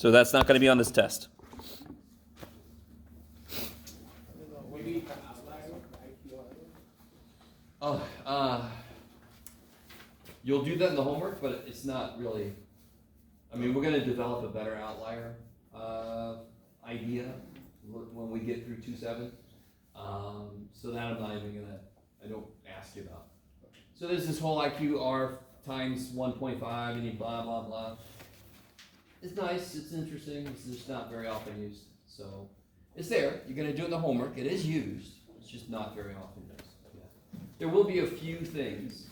So that's not going to be on this test. You'll do that in the homework, but it's not really. I mean, we're going to develop a better outlier idea when we get through 2.7. So that I'm not even I don't ask you about. So there's this whole IQR times 1.5 and you blah, blah, blah. It's nice, it's interesting, it's just not very often used. So it's there, you're gonna do it in the homework, it is used, it's just not very often used. Yeah. There will be a few things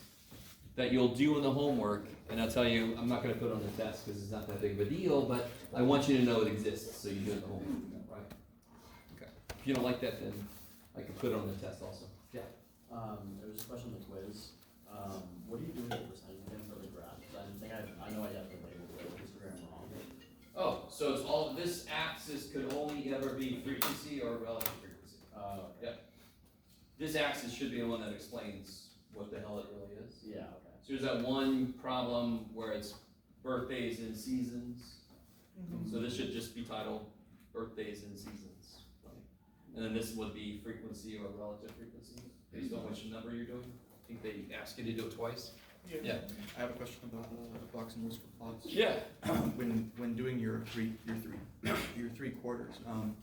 that you'll do in the homework, and I'll tell you, I'm not gonna put it on the test because it's not that big of a deal, but I want you to know it exists, so you do it in the homework, right? Okay. If you don't like that, then I can put it on the test also. Yeah. There was a question on the quiz. What do you do with the percentage again for the graph? I know I have to label the histogram wrong. Oh, so it's all, this axis could only ever be frequency or relative frequency. Okay. Yep. This axis should be the one that explains what the hell it really is. Yeah, okay. So there's that one problem where it's birthdays and seasons. So this should just be titled birthdays and seasons. And then this would be frequency or relative frequency, based on which number you're doing. I think they ask you to do it twice. Yeah. I have a question about box and whisker plots. Yeah. When doing your three quarters, I'm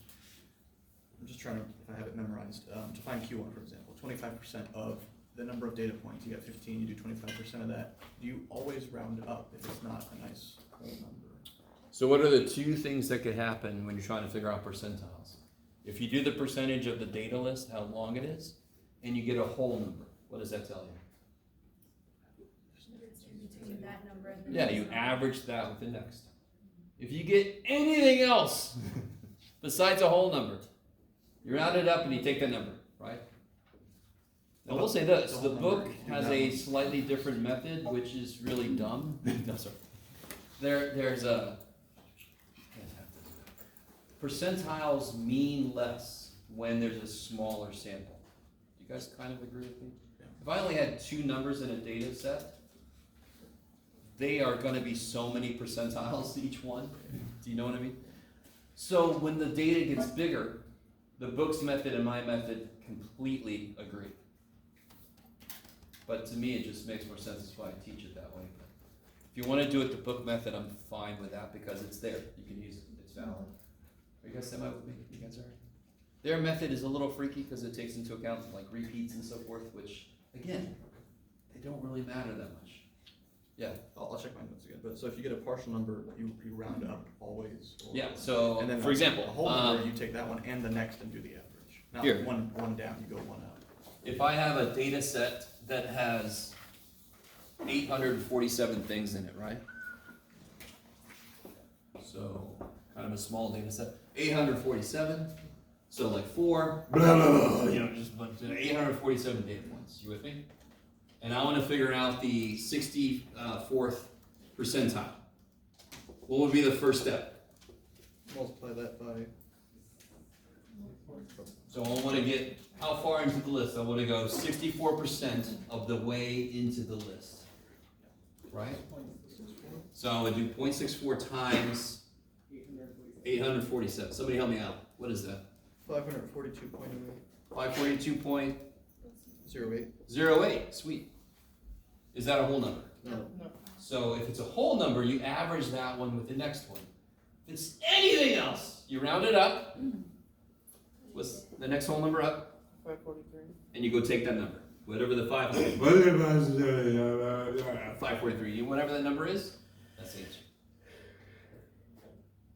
just trying to, if I have it memorized, to find Q1, for example, 25% of the number of data points. You got 15, you do 25% of that. Do you always round up if it's not a nice whole number? So what are the two things that could happen when you're trying to figure out percentiles? If you do the percentage of the data list, how long it is, and you get a whole number, what does that tell you? That number. Yeah, you average that with the next. If you get anything else besides a whole number, you round it up and you take that number, right? Now we'll say this, the book has a slightly different method, which is really dumb. No, sorry. There's a, percentiles mean less when there's a smaller sample. You guys kind of agree with me? If I only had two numbers in a data set, they are going to be so many percentiles each one. Do you know what I mean? So when the data gets bigger, the book's method and my method completely agree. But to me, it just makes more sense. That's why I teach it that way. But if you want to do it the book method, I'm fine with that because it's there. You can use it. It's valid. Are you guys semi with me? You guys are? Their method is a little freaky because it takes into account like repeats and so forth, which, again, they don't really matter that much. Yeah. I'll check my notes again. But so if you get a partial number, you round up always. Yeah. So and then for example, a whole number, you take that one and the next and do the average. Not here. one down, you go one up. If I have a data set that has 847 things in it, right? So kind of a small data set. 847. So like 4, blah, blah, blah, you know, just 847 data points. You with me? And I want to figure out the 64th percentile. What would be the first step? Multiply that by. So I want to get how far into the list? I want to go 64% of the way into the list. Right? So I would do 0.64 times 847. Somebody help me out. What is that? 542.08. 542.08. Sweet. Is that a whole number? No. So if it's a whole number, you average that one with the next one. If it's anything else, you round it up. What's the next whole number up? 543. And you go take that number. Whatever the 543, whatever that number is, that's the answer.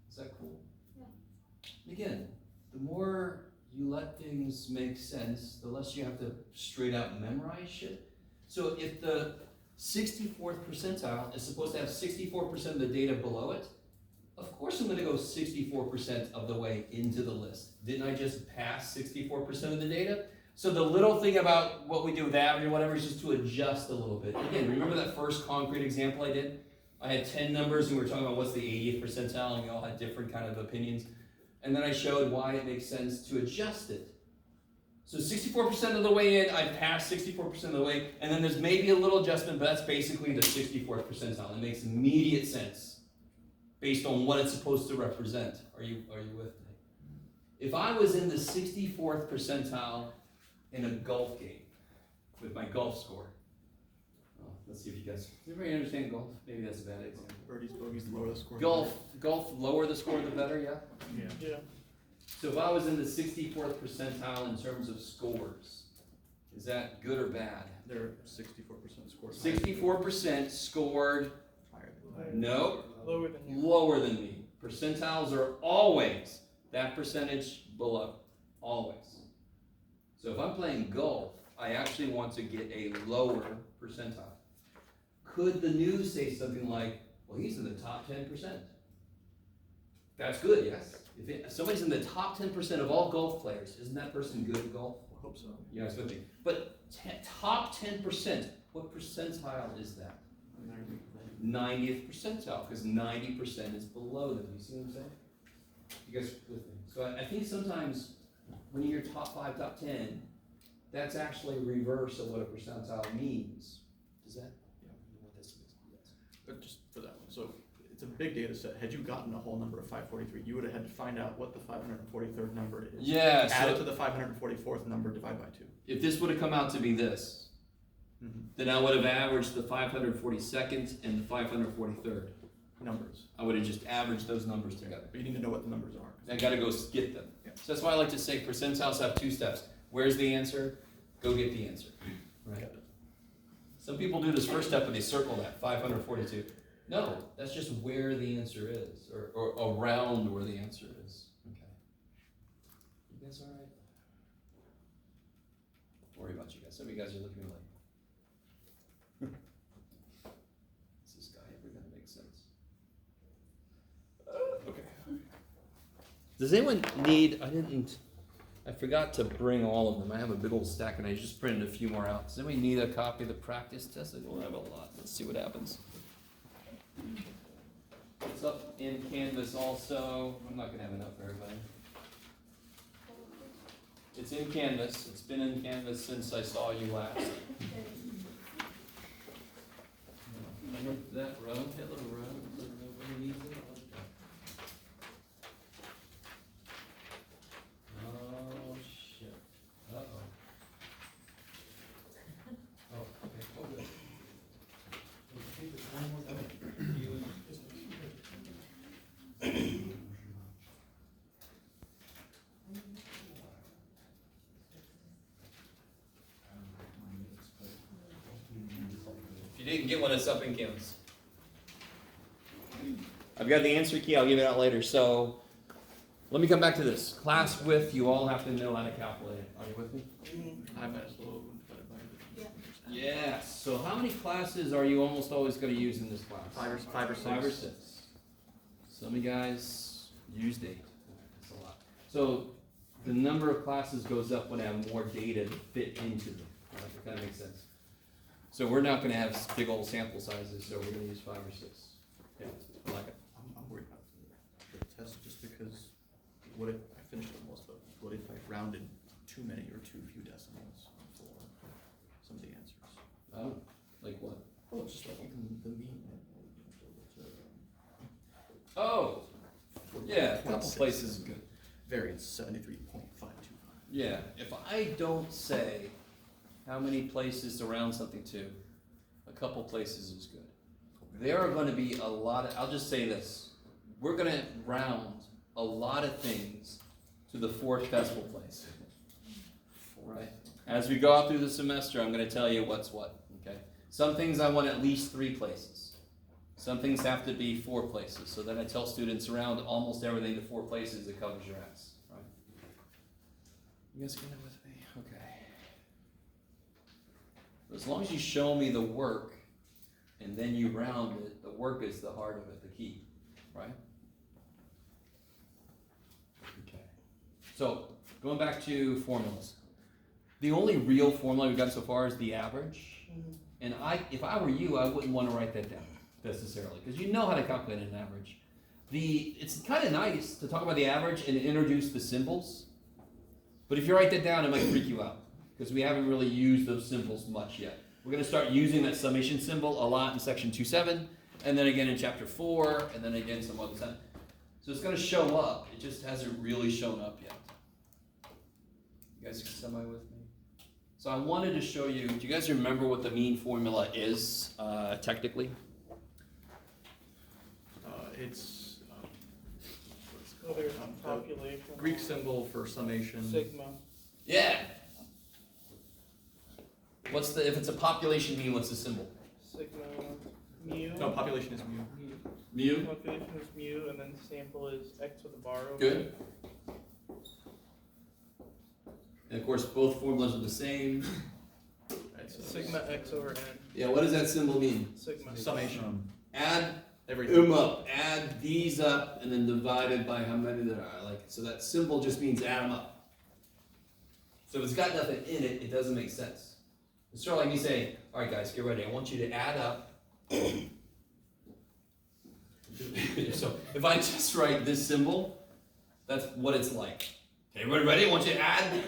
Is that cool? Yeah. Again, the more you let things make sense, the less you have to straight out memorize shit. So if the 64th percentile is supposed to have 64% of the data below it, of course I'm going to go 64% of the way into the list. Didn't I just pass 64% of the data? So the little thing about what we do with average or whatever is just to adjust a little bit. Again, remember that first concrete example I did? I had 10 numbers and we were talking about what's the 80th percentile and we all had different kind of opinions. And then I showed why it makes sense to adjust it. So 64% of the way in, I passed 64% of the way, and then there's maybe a little adjustment, but that's basically the 64th percentile. It makes immediate sense. based on what it's supposed to represent. Are you with me? If I was in the 64th percentile in a golf game with my golf score, let's see if you guys, does everybody understand golf? Maybe that's a bad example. Birdies, bogeys, the lower the score. Golf, lower the score, the better, yeah? Yeah. So if I was in the 64th percentile in terms of scores, is that good or bad? They're 64% score. 64% scored, Higher than no, Lower than you. lower than me. Percentiles are always that percentage below, always. So if I'm playing golf, I actually want to get a lower percentile. Could the news say something like, well, he's in the top 10%? That's good, yes. If somebody's in the top 10% of all golf players, isn't that person good at golf? I hope so. You guys with me? But top 10%, what percentile is that? 90th percentile, because 90% is below them. You see what I'm saying? You guys with me? So I think sometimes when you're top 5, top 10, that's actually reverse of what a percentile means. Does that? Yeah. You know what this is? Yes. But just for that one, so it's a big data set. Had you gotten a whole number of 543, you would have had to find out what the 543rd number is. Yeah. Add it So to the 544th number, divide by 2. if this would have come out to be this, then I would have averaged the 542nd and the 543rd. Numbers. I would have just averaged those numbers together. But you need to know what the numbers are. I gotta go get them. Yeah. So that's why I like to say percentiles have 2 steps. Where's the answer? Go get the answer. Right? Some people do this first step and they circle that, 542. No, that's just where the answer is, or around where the answer is. Okay. You guys all right? Don't worry about you guys. Some of you guys are looking like, is this guy ever gonna make sense? Okay. Does anyone need, I forgot to bring all of them. I have a big old stack and I just printed a few more out. Does anybody need a copy of the practice test? We'll have a lot. Let's see what happens. It's up in Canvas also. I'm not gonna have enough for everybody. It's in Canvas. It's been in Canvas since I saw you last. Remember that row, Hitler row? Nobody needs it? Oh, shit. Uh-oh. Oh, okay. Oh, good. I think there's one more thing. If you didn't get one, it's up in Canvas. I've got the answer key. I'll give it out later. So let me come back to this. Class width, you all have to know how to calculate it. Are you with me? I might as well divide by the Yes. So how many classes are you almost always going to use in this class? 5 or 6. 5 or 6. Some of you guys used 8. That's a lot. So the number of classes goes up when I have more data to fit into them. Right? If that makes sense. So we're not going to have big old sample sizes, so we're going to use 5 or 6. Yeah, I like it. I'm worried about the test just because what if I finished it almost, but what if I rounded too many or too few decimals for some of the answers? Oh, like what? Well, just like the mean. Oh, yeah, a couple 26. places is good. Variance 73.525. Yeah, if I don't say how many places to round something to, a couple places is good. There are going to be a lot of, I'll just say this, we're going to round a lot of things to the 4th decimal place. Right? As we go out through the semester, I'm going to tell you what's what. Okay? Some things I want at least 3 places. Some things have to be 4 places. So then I tell students around almost everything to 4 places, it covers your ass. Right? You guys getting with me? Okay. As long as you show me the work and then you round it, the work is the heart of it, the key, right? Okay. So, going back to formulas. The only real formula we've got so far is the average. And if I were you, I wouldn't want to write that down necessarily, because you know how to calculate an average. It's kind of nice to talk about the average and introduce the symbols, but if you write that down, it might freak you out, because we haven't really used those symbols much yet. We're going to start using that summation symbol a lot in section 2.7, and then again in chapter 4, and then again some other time. So it's gonna show up, it just hasn't really shown up yet. You guys semi with me? So I wanted to show you, do you guys remember what the mean formula is, technically? It's Well, there's the population. Greek symbol for summation. Sigma. Yeah. If it's a population mean, what's the symbol? Sigma. Mu. No, population is mu. Mu? Population is mu, and then sample is x with a bar over Good. it. And of course, both formulas are the same. Right, so Sigma x over n. Yeah, what does that symbol mean? Sigma. summation. Add Everything. them up, add these up, and then divided by how many there are. Like, so that symbol just means add them up. So if it's got nothing in it, it doesn't make sense. It's sort of like me saying, all right guys, get ready, I want you to add up. So if I just write this symbol, that's what it's like. Okay, everybody ready? I want you to add.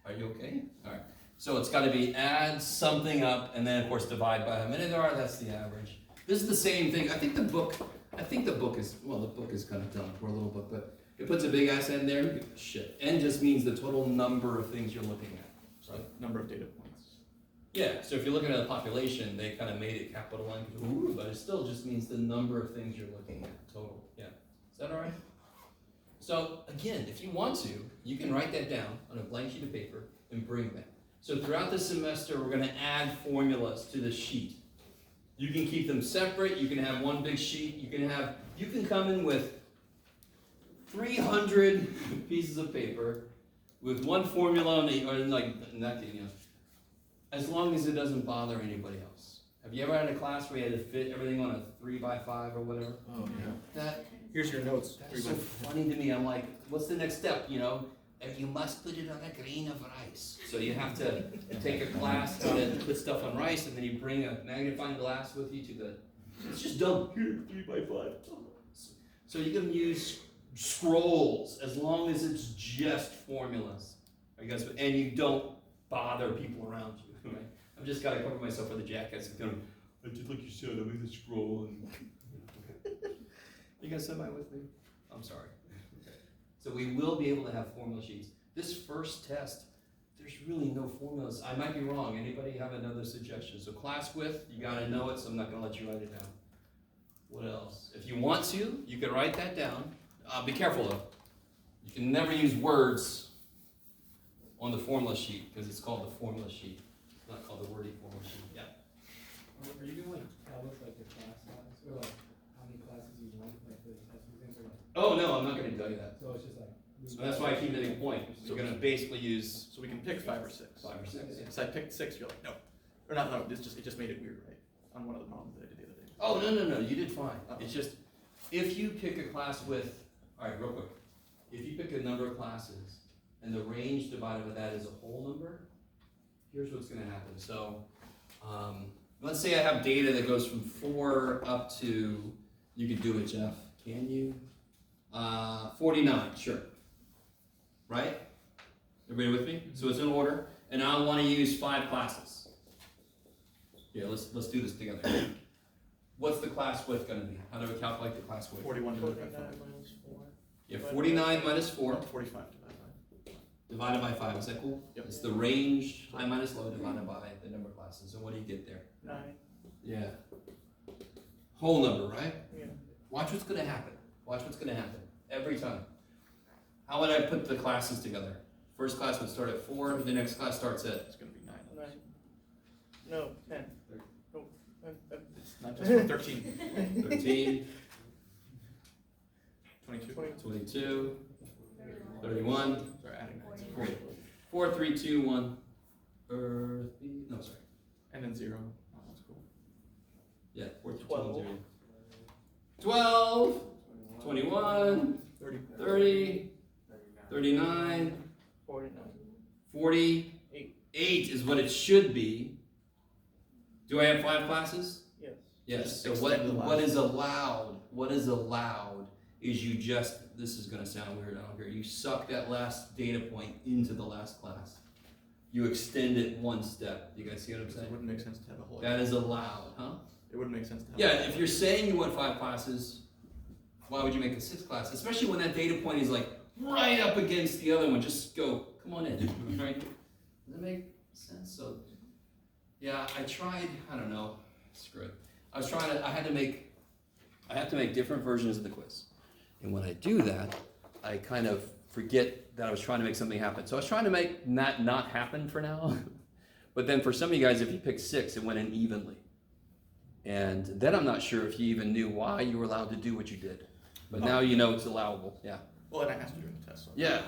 Are you okay? All right. So it's got to be add something up, and then of course divide by how many there are. That's the average. This is the same thing. I think the book is, well, the book is kind of dumb, poor little book, but it puts a big S in there. Shit. N just means the total number of things you're looking at. So number of data points. Yeah, so if you're looking at a population, they kind of made it capital N, ooh, but it still just means the number of things you're looking at total. Yeah. Is that all right? So again, if you want to, you can write that down on a blank sheet of paper and bring that. So throughout the semester, we're going to add formulas to the sheet. You can keep them separate. You can have one big sheet. You can come in with 300 pieces of paper with one formula on the, or like in that case, you know, as long as it doesn't bother anybody else. Have you ever had a class where you had to fit everything on a 3x5 or whatever? Oh yeah. That Here's your notes. That's so funny to me. I'm like, what's the next step? You know, you must put it on a grain of rice. So you have to take a class how to put stuff on rice, and then you bring a magnifying glass with you to the. It's just dumb. Here, 3x5. So you can use scrolls as long as it's just formulas. Are you guys? And you don't bother people around you. Right? I've just got to cover myself with a jacket. I did like you said. I made the scroll and. You guys semi with me? I'm sorry. Okay. So we will be able to have formula sheets. This first test, there's really no formulas. I might be wrong. Anybody have another suggestion? So class width, you gotta know it, so I'm not gonna let you write it down. What else? If you want to, you can write that down. Be careful though. You can never use words on the formula sheet because it's called the formula sheet. It's not called the wordy formula sheet. Yeah. Are you gonna tell us like the class size or like how many classes you want, like the test things or like? Oh no, I'm not gonna tell you that. So it's just like. So that's why I keep making a point. So we're gonna basically use So we can pick 5 or 6. 5 or 6. So I picked 6. You're like no, or not. No, it just made it weird, right? On one of the problems that I did the other day. Oh, no, you did fine. It's just, if you pick a class with, all right, real quick. If you pick a number of classes and the range divided by that is a whole number, here's what's gonna happen. So, let's say I have data that goes from 4 up to, you could do it, Jeff, can you? 49, sure. Right? Everybody with me? So it's in order, and I wanna use 5 classes. Yeah, let's do this together. What's the class width gonna be? How do we calculate the class width? 41 divided 49 by 5. minus 4. Yeah, 49 minus 4 Not 45 divided by 5. divided by 5. Is that cool? Yep. It's the range, high minus low, divided by the number of classes. So what do you get there? 9. Yeah. Whole number, right? Yeah. Watch what's gonna happen. Watch what's gonna happen. Every time. How would I put the classes together? First class would start at 4, the next class starts at It's gonna be 9. 9. No, 10. No, It's not just for 13. 13, 22. 22, 31, Sorry, adding 9. great. 4, 3, 2, 1. No, sorry. And then 0. Oh, that's cool. Yeah, 4, 3, 2, 12. 1, 0. 12, 21, 30. 30, 39, 49. 40. 8 is what it should be. Do I have 5 classes? Yes. Yes. Just So extend the what last. is allowed? What is allowed is you just. This is gonna sound weird. I don't care. You suck that last data point into the last class. You extend it one step. You guys see what I'm Because it saying? wouldn't make sense to have a whole. That is allowed, huh? It It wouldn't make sense to have. Yeah, if you're saying you want 5 classes, why would you make a 6th class? Especially when that data point is like right up against the other one. Just go, come on in, right? Does that make sense? So, yeah, I tried, I don't know, screw it. I had to make different versions of the quiz. And when I do that, I kind of forget that I was trying to make something happen. So I was trying to make that not happen for now. But then for some of you guys, if you picked 6, it went in evenly. And then I'm not sure if you even knew why you were allowed to do what you did. But now you know it's allowable, yeah. Well, and I asked you during the test, so. Yeah.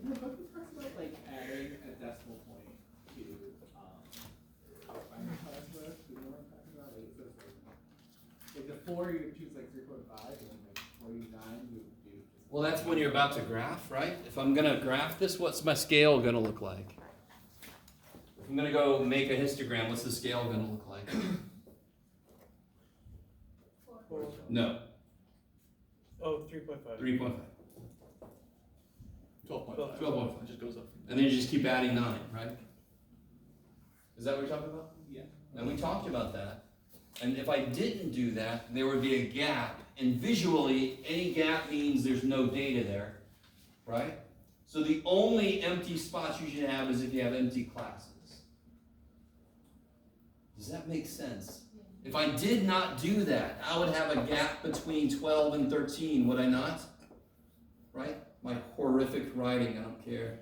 In the book, it talks about like adding a decimal point to, outline the class list, you know what I'm talking about? Like, it says like the 4, you would choose like 3.5, and then like 49, you would do. Well, that's when you're about to graph, right? If I'm gonna graph this, what's my scale gonna look like? If I'm gonna go make a histogram, what's the scale gonna look like? No, Oh, 3.5. 3.5. 12.5. 12.5. It just goes up. And then you just keep adding 9, right? Is that what you're talking about? Yeah. And we talked about that. And if I didn't do that, there would be a gap. And visually, any gap means there's no data there, right? So the only empty spots you should have is if you have empty classes. Does that make sense? If I did not do that, I would have a gap between 12 and 13, would I not? Right? My horrific writing, I don't care.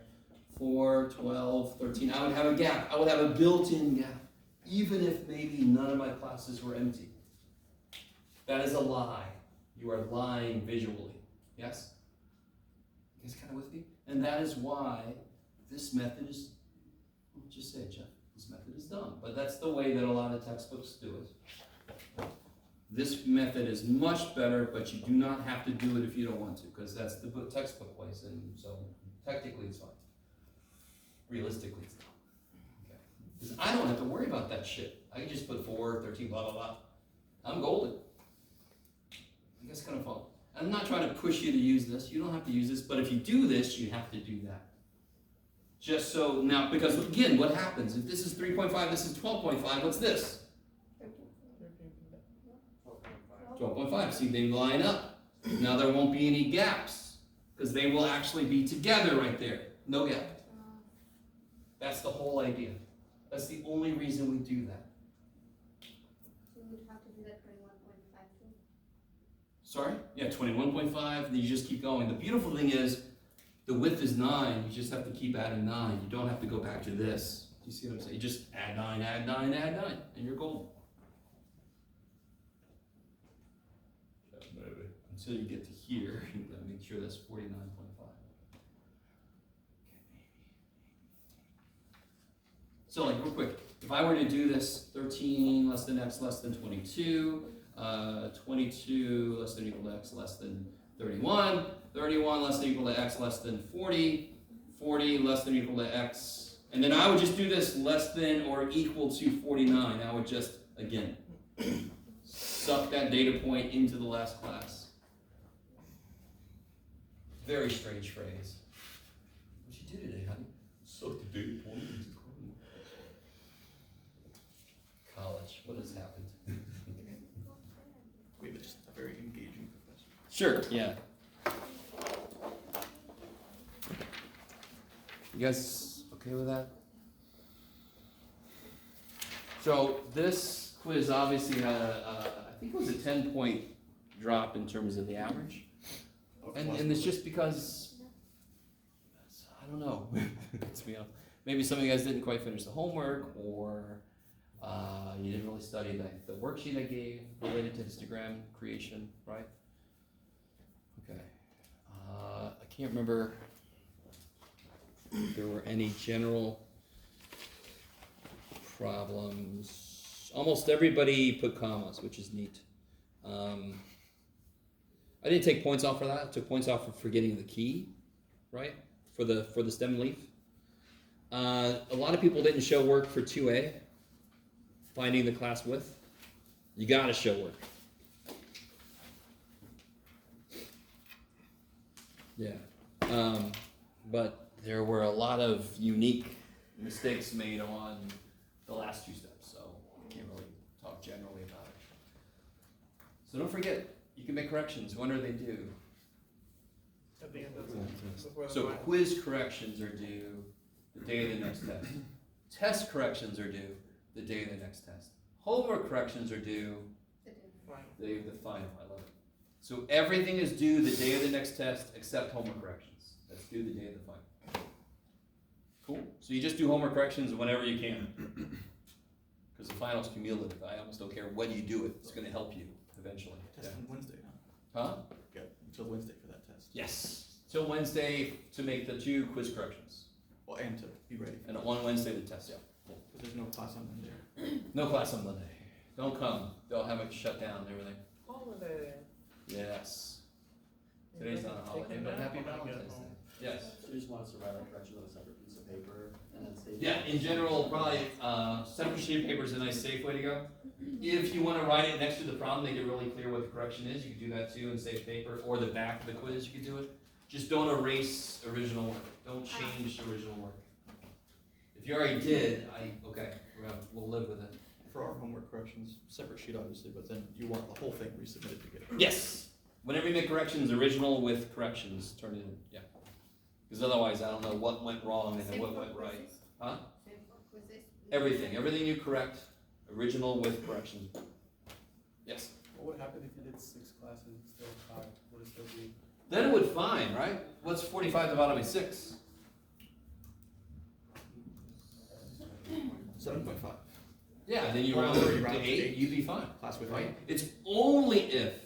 4, 12, 13. I would have a gap. I would have a built-in gap, even if maybe none of my classes were empty. That is a lie. You are lying visually. Yes? You guys kind of with me? And that is why this method is, well, just say it, Jeff. This method is dumb. But that's the way that a lot of textbooks do it. This method is much better, but you do not have to do it if you don't want to, because that's the textbook ways, and so technically it's fine. Realistically it's not. Okay. Because I don't have to worry about that shit. I can just put 4, 13, blah, blah, blah. I'm golden. I guess kind of fun. I'm not trying to push you to use this. You don't have to use this, but if you do this, you have to do that. Just so, now, because again, what happens? If this is 3.5, this is 12.5, what's this? 12.5, see, they line up. Now there won't be any gaps, because they will actually be together right there. No gap. That's the whole idea. That's the only reason we do that. So we would have to do that 21.5 too? Sorry? Yeah, 21.5, you just keep going. The beautiful thing is, the width is 9, you just have to keep adding 9. You don't have to go back to this. Do you see what I'm saying? You just add 9, add 9, add 9, and you're golden. Until you get to here, you gotta make sure that's 49.5. So like real quick, if I were to do this, 13 less than x less than 22, 22 less than or equal to x less than 31, 31 less than or equal to x less than 40, 40 less than or equal to x, and then I would just do this less than or equal to 49. I would just, again, suck that data point into the last class. Very strange phrase. What'd you do today, honey? Suck the data point into college. What has happened? We have just a very engaging professor. Sure, yeah. You guys okay with that? So this quiz obviously had I think it was a 10-point drop in terms of the average. And it's just because, I don't know, to be honest. Maybe some of you guys didn't quite finish the homework, or you didn't really study the worksheet I gave related to histogram creation, right? Okay. I can't remember if there were any general problems. Almost everybody put commas, which is neat. I didn't take points off for that. I took points off for forgetting the key, right? For the stem leaf. A lot of people didn't show work for 2A, finding the class width. You gotta show work. Yeah. But there were a lot of unique mistakes made on the last 2 steps, so I can't really talk generally about it. So don't forget, you can make corrections. When are they due? At the end of the, before the So final. quiz corrections are due the day of the next test. Test corrections are due the day of the next test. Homework corrections are due Final. the day of the final. I love it. So everything is due the day of the next test except homework corrections. That's due the day of the final. Cool. So you just do homework corrections whenever you can. Because the final's cumulative. I almost don't care when you do it. It's going to help you eventually. Test Yeah. on Wednesday, huh? Huh? Yeah, until Wednesday for that test. Yes. Till Wednesday to make the 2 quiz corrections. Well, and to be ready. And on Wednesday the test. Yeah. Because there's no class on Monday. No class on Monday. Don't come. They'll have it shut down and everything. Holiday. Yes. Today's not a holiday, Taking but that happy when I get Valentine's home. Day. Yes. So you just want us to write our corrections on a separate piece of paper and then save it? Yeah, in general, probably separate sheet of paper is a nice safe way to go. If you want to write it next to the problem, make it really clear what the correction is, you can do that too and save paper, or the back of the quiz, you can do it. Just don't erase original work. Don't change original work. If you already did, okay, we'll live with it. For our homework corrections, separate sheet obviously, but then you want the whole thing resubmitted to get it. Yes. Whenever you make corrections, original with corrections, turn it in. Yeah. Because otherwise, I don't know what went wrong and then what went right. Huh? Same for quizzes. Everything you correct, original with corrections. Yes. What would happen if you did 6 classes instead of 5? Would it still be? Then it would fine, right? What's 45 divided by 6? 7.5. Yeah, and then you Oh, round you it round to to 8, eight. you'd be fine. Class with Right? right? It's only if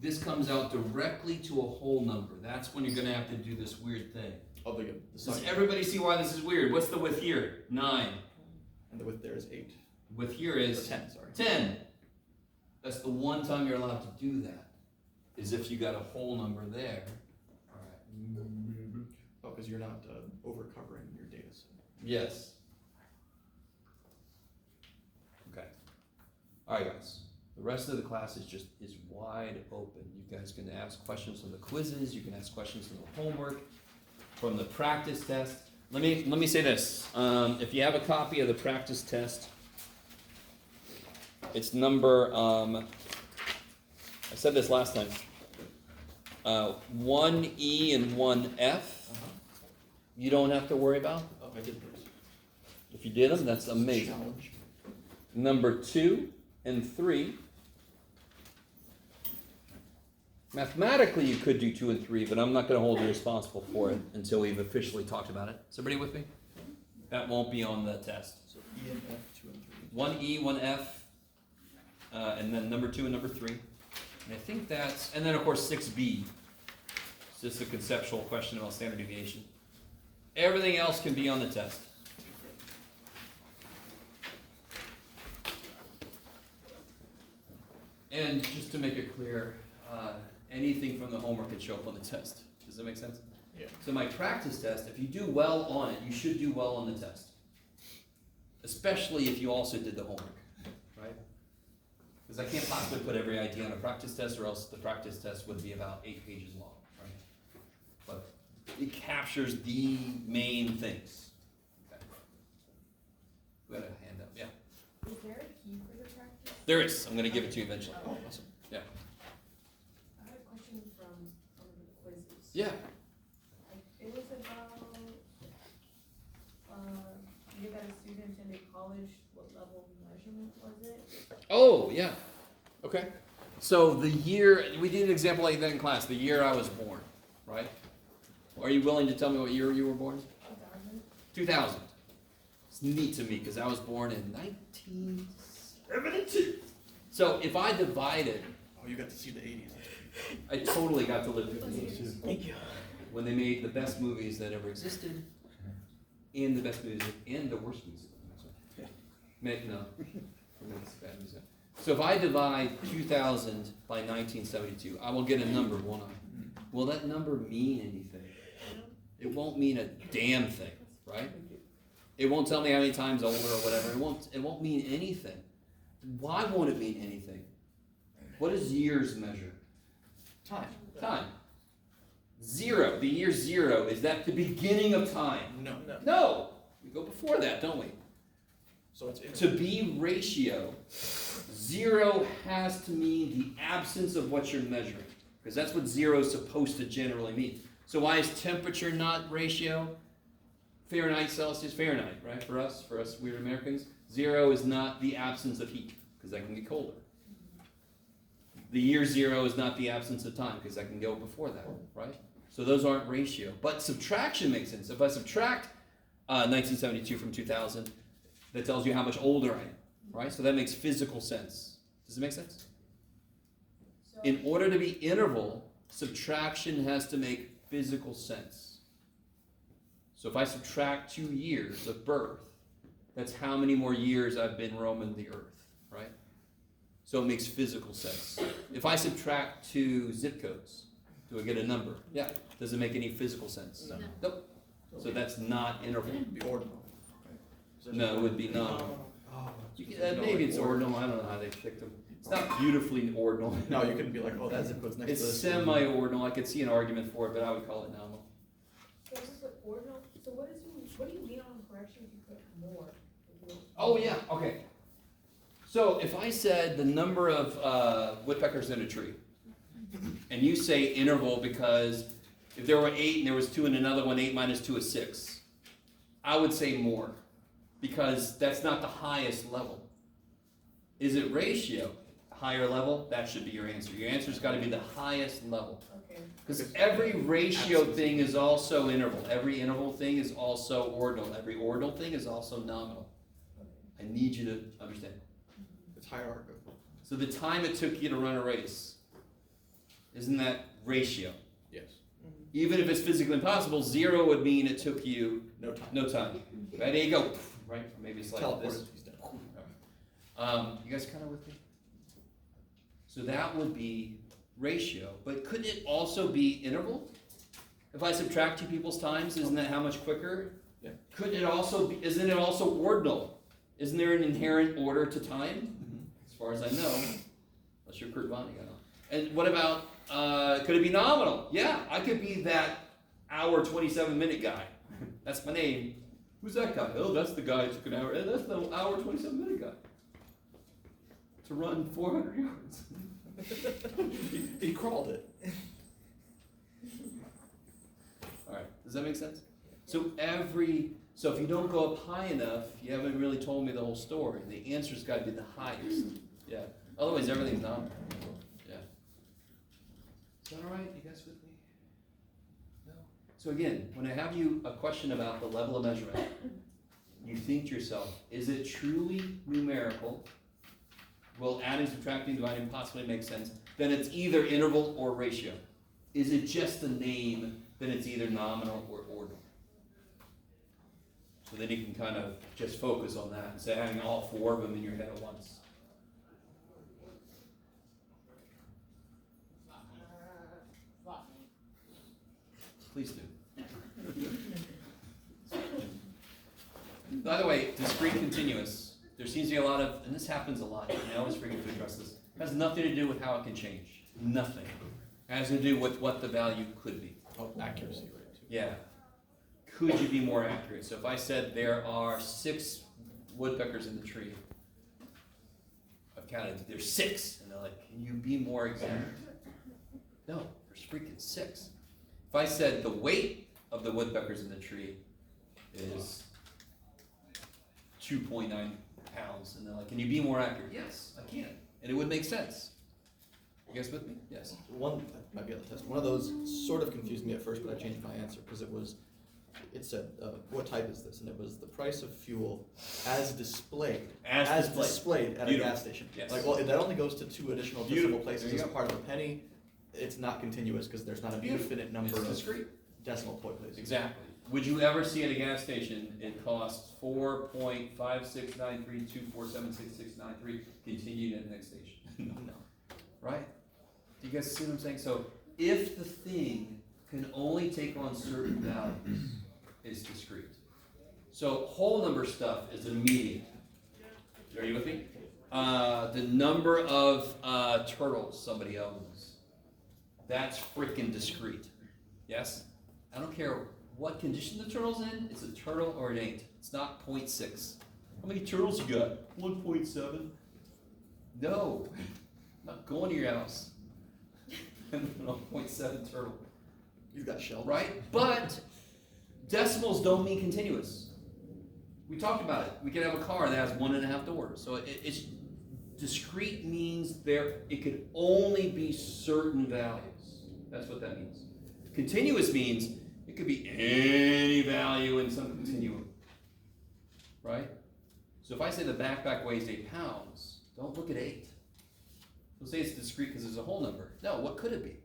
this comes out directly to a whole number. That's when you're gonna have to do this weird thing. Oh, the Does side. everybody see why this is weird? What's the width here? 9. And the width there is 8. Width here Or is 10, sorry. 10. That's the one time you're allowed to do that, is if you got a whole number there. All right. Oh, because you're not over covering your data set. Yes. Okay. All right, guys. The rest of the class is wide open. You guys can ask questions from the quizzes. You can ask questions from the homework, from the practice test. Let me say this. If you have a copy of the practice test, it's number. I said this last time. 1E and 1F. You don't have to worry about. Oh, I did those. If you did them, that's amazing. Challenge. Number 2 and 3. Mathematically, you could do 2 and 3, but I'm not going to hold you responsible for it until we've officially talked about it. Is everybody with me? That won't be on the test. So E and F, 2 and 3. 1E, 1F, and then number 2 and number 3. And I think that's, and then of course 6B. It's just a conceptual question about standard deviation. Everything else can be on the test. And just to make it clear, anything from the homework can show up on the test. Does that make sense? Yeah. So my practice test, if you do well on it, you should do well on the test. Especially if you also did the homework, right? Because I can't possibly put every idea on a practice test, or else the practice test would be about 8 pages long, right? But it captures the main things. Okay. We got a hand up, yeah. Is there a key for the practice? There is. I'm going to give it to you eventually. Oh, awesome. I had a question from one of the quizzes. Yeah. It was about, you got a student in a college, what level of measurement was it? Oh, yeah. Okay. So the year, we did an example like that in class, the year I was born, right? Are you willing to tell me what year you were born? 2000? 2000. It's neat to me because I was born in 1972. So if I divided, Oh, you got to see the 80s. I totally got to live through the 80s. Thank you. When they made the best movies that ever existed, and the best music, and the worst music. No. It's bad music. So if I divide 2000 by 1972, I will get a number, won't I? Will that number mean anything? It won't mean a damn thing, right? It won't tell me how many times older or whatever. It won't mean anything. Why won't it mean anything? What does years measure? Time. Time. 0. The year 0, is that the beginning of time? No. No. We go before that, don't we? So it's To be ratio Zero has to mean the absence of what you're measuring, because that's what zero is supposed to generally mean. So why is temperature not ratio? Fahrenheit, Celsius, Fahrenheit, right? For us weird Americans, zero is not the absence of heat, because that can get colder. The year zero is not the absence of time, because that can go before that, right? So those aren't ratio. But subtraction makes sense. If I subtract 1972 from 2000, that tells you how much older I am, right? So that makes physical sense. Does it make sense? So, In order to be interval, subtraction has to make physical sense. So if I subtract 2 years of birth, that's how many more years I've been roaming the earth, right? So it makes physical sense. If I subtract 2 zip codes, do I get a number? Yeah. Does it make any physical sense? No. Nope. So that's not interval. It'd be ordinal. Right? Is that No, it just would be nominal. Oh, Maybe it's ordinal. I don't know how they picked them. It's not beautifully ordinal. No, you couldn't be like, oh, that zip code's next It's to this one. semi-ordinal. I could see an argument for it, but I would call it nominal. so this is ordinal, so what do you mean on correction if you put more? If you- Oh, yeah, okay. So if I said the number of woodpeckers in a tree, and you say interval because if there were 8 and there was 2 in another one, 8 minus 2 is 6, I would say more, because that's not the highest level. Is it ratio? Higher level? That should be your answer. Your answer's gotta be the highest level. Okay, Because every ratio thing is also interval. Every interval thing is also ordinal. Every ordinal thing is also nominal. I need you to understand. It's hierarchical. So the time it took you to run a race, isn't that ratio? Yes. Even if it's physically impossible, 0 would mean it took you No time. no time. Right, there you go. Right, maybe it's like this. Teleported, he's done. You guys kind of with me? So that would be ratio, but couldn't it also be interval? If I subtract 2 people's times, isn't that how much quicker? Yeah. Couldn't it also be, isn't it also ordinal? Isn't there an inherent order to time? As far as I know, unless you're Kurt Vonnegut. And what about, could it be nominal? Yeah, I could be that hour 27-minute guy. That's my name. Who's that guy? Oh, that's the guy who took an hour. That's the hour 27-minute guy. To run 400 yards. He crawled it. Alright, does that make sense? So if you don't go up high enough, you haven't really told me the whole story. The answer's gotta be the highest. Yeah. Otherwise everything's nominal. Yeah. Is that alright? You guys with me? No? So again, when I have you a question about the level of measurement, you think to yourself, is it truly numerical? Will adding, subtracting, dividing possibly make sense? Then it's either interval or ratio. Is it just a name? Then it's either nominal or ordinal. So then you can kind of just focus on that instead of having all 4 of them in your head at once. Please do. By the way, discrete continuous. There seems to be a lot of, and this happens a lot, and I always forget to address this. It has nothing to do with how it can change. Nothing. It has to do with what the value could be. Oh, accuracy rate too. Yeah. Could you be more accurate? So if I said there are 6 woodpeckers in the tree, I've counted, there's 6. And they're like, can you be more exact? No, there's freaking 6. If I said the weight of the woodpeckers in the tree is 2.9 pounds, and they're like, can you be more accurate? Yes, I can. And it would make sense. You guys with me? Yes. One, I might be able to test. One of those sort of confused me at first, but I changed my answer because it said, what type is this? And it was the price of fuel as displayed. As displayed. displayed at Beautiful. a gas station. Yes. Like, well, that only goes to 2 additional Beautiful. decimal places There you as go. part of a penny. It's not continuous because there's not an Beautiful. infinite number It's of discrete. decimal point places. Exactly. Would you ever see at a gas station it costs 4.569324766693 continued at the next station? No. Right? Do you guys see what I'm saying? So if the thing can only take on certain values, it's discrete. So whole number stuff is immediate. Are you with me? The number of turtles somebody owns, that's freaking discrete. Yes? I don't care what condition the turtle's in, it's a turtle or it ain't. It's not 0.6. How many turtles you got? 1.7. No, I'm not going to your house. I'm a 0.7 turtle, You've got shells. right? But decimals don't mean continuous. We talked about it. We could have a car that has 1.5 doors. So it's discrete means it could only be certain values. That's what that means. Continuous means it could be any value in some continuum, right? So if I say the backpack weighs 8 pounds, don't look at 8. Don't say it's discrete because it's a whole number. No, what could it be?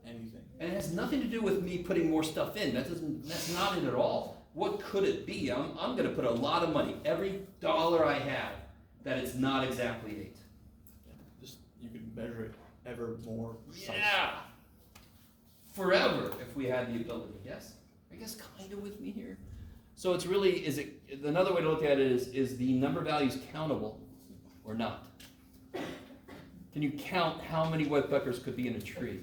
Anything. And it has nothing to do with me putting more stuff in. That's not it at all. What could it be? I'm going to put a lot of money, every dollar I have, that it's not exactly 8. Just, you could measure it ever more precisely. Yeah! Forever, if we had the ability, yes? I guess kind of with me here. So it's really, another way to look at it is the number of values countable or not? Can you count how many woodpeckers could be in a tree?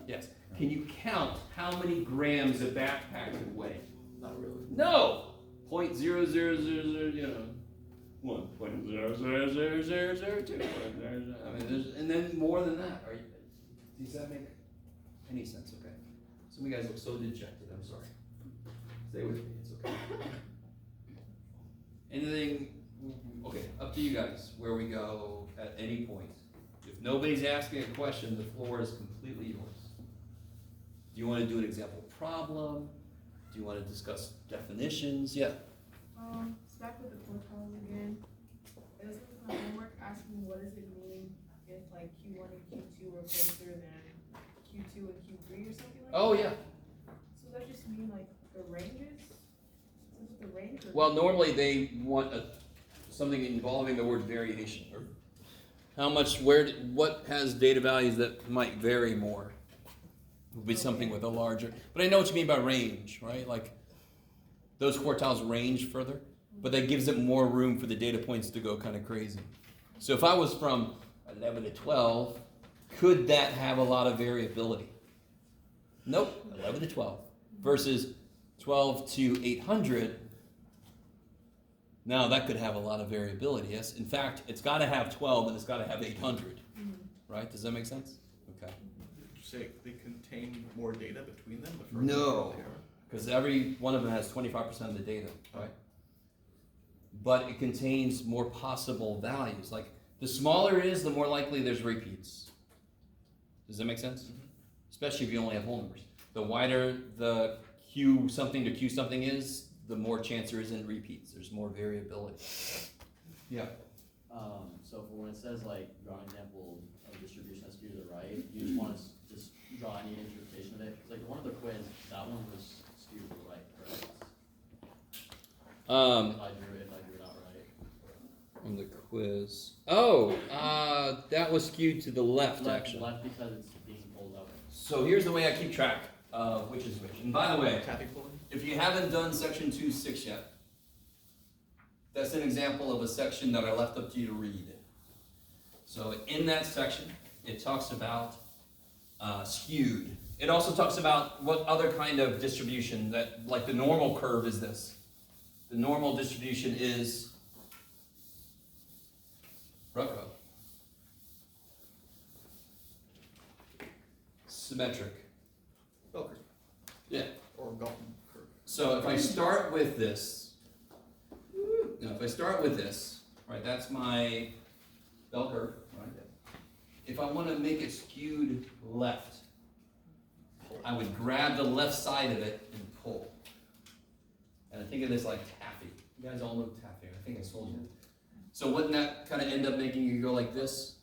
Yes. Can you count how many grams a backpack could weigh? Not really. No! 0.00001. 1.0000002. I mean, and then more than that. Does that make any sense? Okay. Some of you guys look so dejected. I'm sorry. Stay with me. It's okay. Anything? Okay. Up to you guys. Where we go at any point. If nobody's asking a question, the floor is completely yours. Do you want to do an example problem? Do you want to discuss definitions? Yeah. It's back with the quartiles again. It was my homework asking what does it mean if like Q1 and Q2 are closer than Q2 and Q3 or something like that? Oh, yeah. So does that just mean like the ranges? Is it the range or? Well, normally they want something involving the word variation, or how much, what has data values that might vary more. Would be something with a larger, but I know what you mean by range, right? Like those quartiles range further, but that gives it more room for the data points to go kind of crazy. So if I was from 11 to 12, could that have a lot of variability? Nope, 11 to 12 versus 12 to 800. Now that could have a lot of variability, yes? In fact, it's got to have 12 and it's got to have 800, right? Does that make sense? Okay. Did you say they contain more data between them? The further No, they are? because every one of them has 25% of the data, right? But it contains more possible values. Like the smaller it is, the more likely there's repeats. Does that make sense? Mm-hmm. Especially if you only have whole numbers. The wider the Q something to Q something is, the more chance there is in repeats. There's more variability. Yeah. So for when it says like, draw an example of distribution that's due to the right, you just want to just draw any interpretation of it? Because like the one of the quiz, that one was skewed to the right, correct? If I drew it out right. On the quiz. Oh, that was skewed to the left, actually. Left because it's being pulled out. So here's the way I keep track of which is which. And by the way, Tapping pulling? if you haven't done section 2.6 yet, that's an example of a section that I left up to you to read. So in that section, it talks about skewed. It also talks about what other kind of distribution that, like the normal curve is this. The normal distribution is Rocco. Symmetric. Bell curve. Yeah. Or Galton curve. So if I start with this, right, that's my bell curve, right? If I want to make it skewed left, I would grab the left side of it and pull. And I think of this like taffy. You guys all know taffy, I think I told you. So wouldn't that kind of end up making you go like this?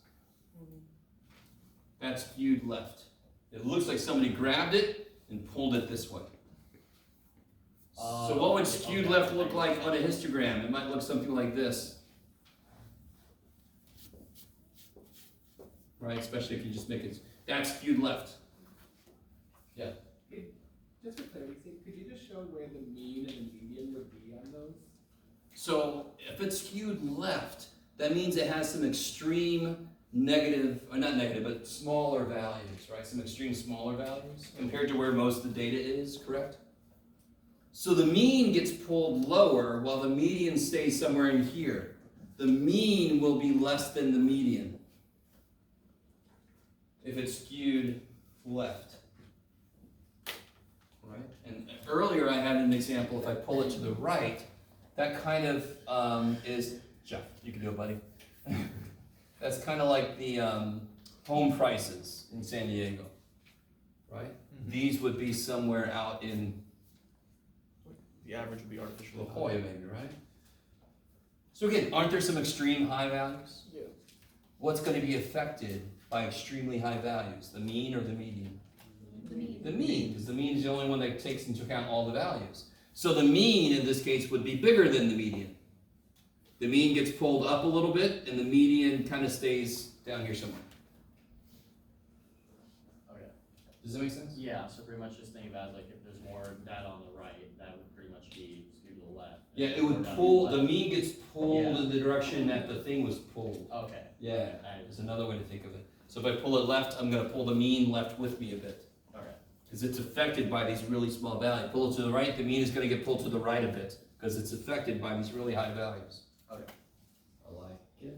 That's skewed left. It looks like somebody grabbed it and pulled it this way. So what would skewed left look like on a histogram? It might look something like this. Right, especially if you just make it, that's skewed left. Yeah. Just for clarity's sake, could you just show where the mean and median would be on those? So if it's skewed left, that means it has some extreme negative, or not negative, but smaller values, right? Some extreme smaller values compared to where most of the data is, correct? So the mean gets pulled lower while the median stays somewhere in here. the mean will be less than the median if it's skewed left. Right? And earlier I had an example, if I pull it to the right, that kind of is, Jeff, you can do it, buddy. That's kind of like the home prices in San Diego, right? Mhm. These would be somewhere out in The average would be artificially La Jolla high. maybe, right? So again, aren't there some extreme high values? Yeah. What's going to be affected by extremely high values, the mean or the median? The mean. The mean, because the mean is the only one that takes into account all the values. So the mean in this case would be bigger than the median. The mean gets pulled up a little bit, and the median kind of stays down here somewhere. Okay. Does that make sense? Yeah, so pretty much just think about like if there's more data on the right, that would pretty much be skewed to the left. Yeah, And it more would data on pull, left. the mean gets pulled Yeah. in the direction that the thing was pulled. Okay. Yeah, I- there's another way to think of it. So if I pull it left, I'm gonna pull the mean left with me a bit. Okay. Because it's affected by these really small values. Pull it to the right, the mean is gonna get pulled to the right a bit, because it's affected by these really high values. Okay. I like it.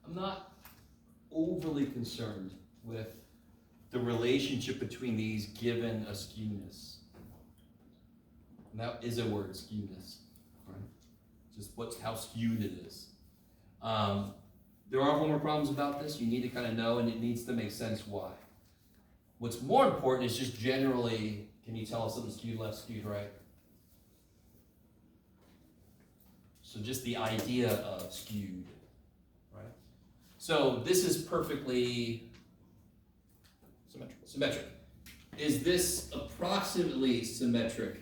I'm not overly concerned with the relationship between these given a skewness. And that is a word, skewness. Right? Just how skewed it is. There are homework problems about this. You need to kind of know, and it needs to make sense why. What's more important is just generally, can you tell if something's skewed left, skewed right? So just the idea of skewed, right? So this is perfectly Symmetrical. symmetric. Is this approximately symmetric?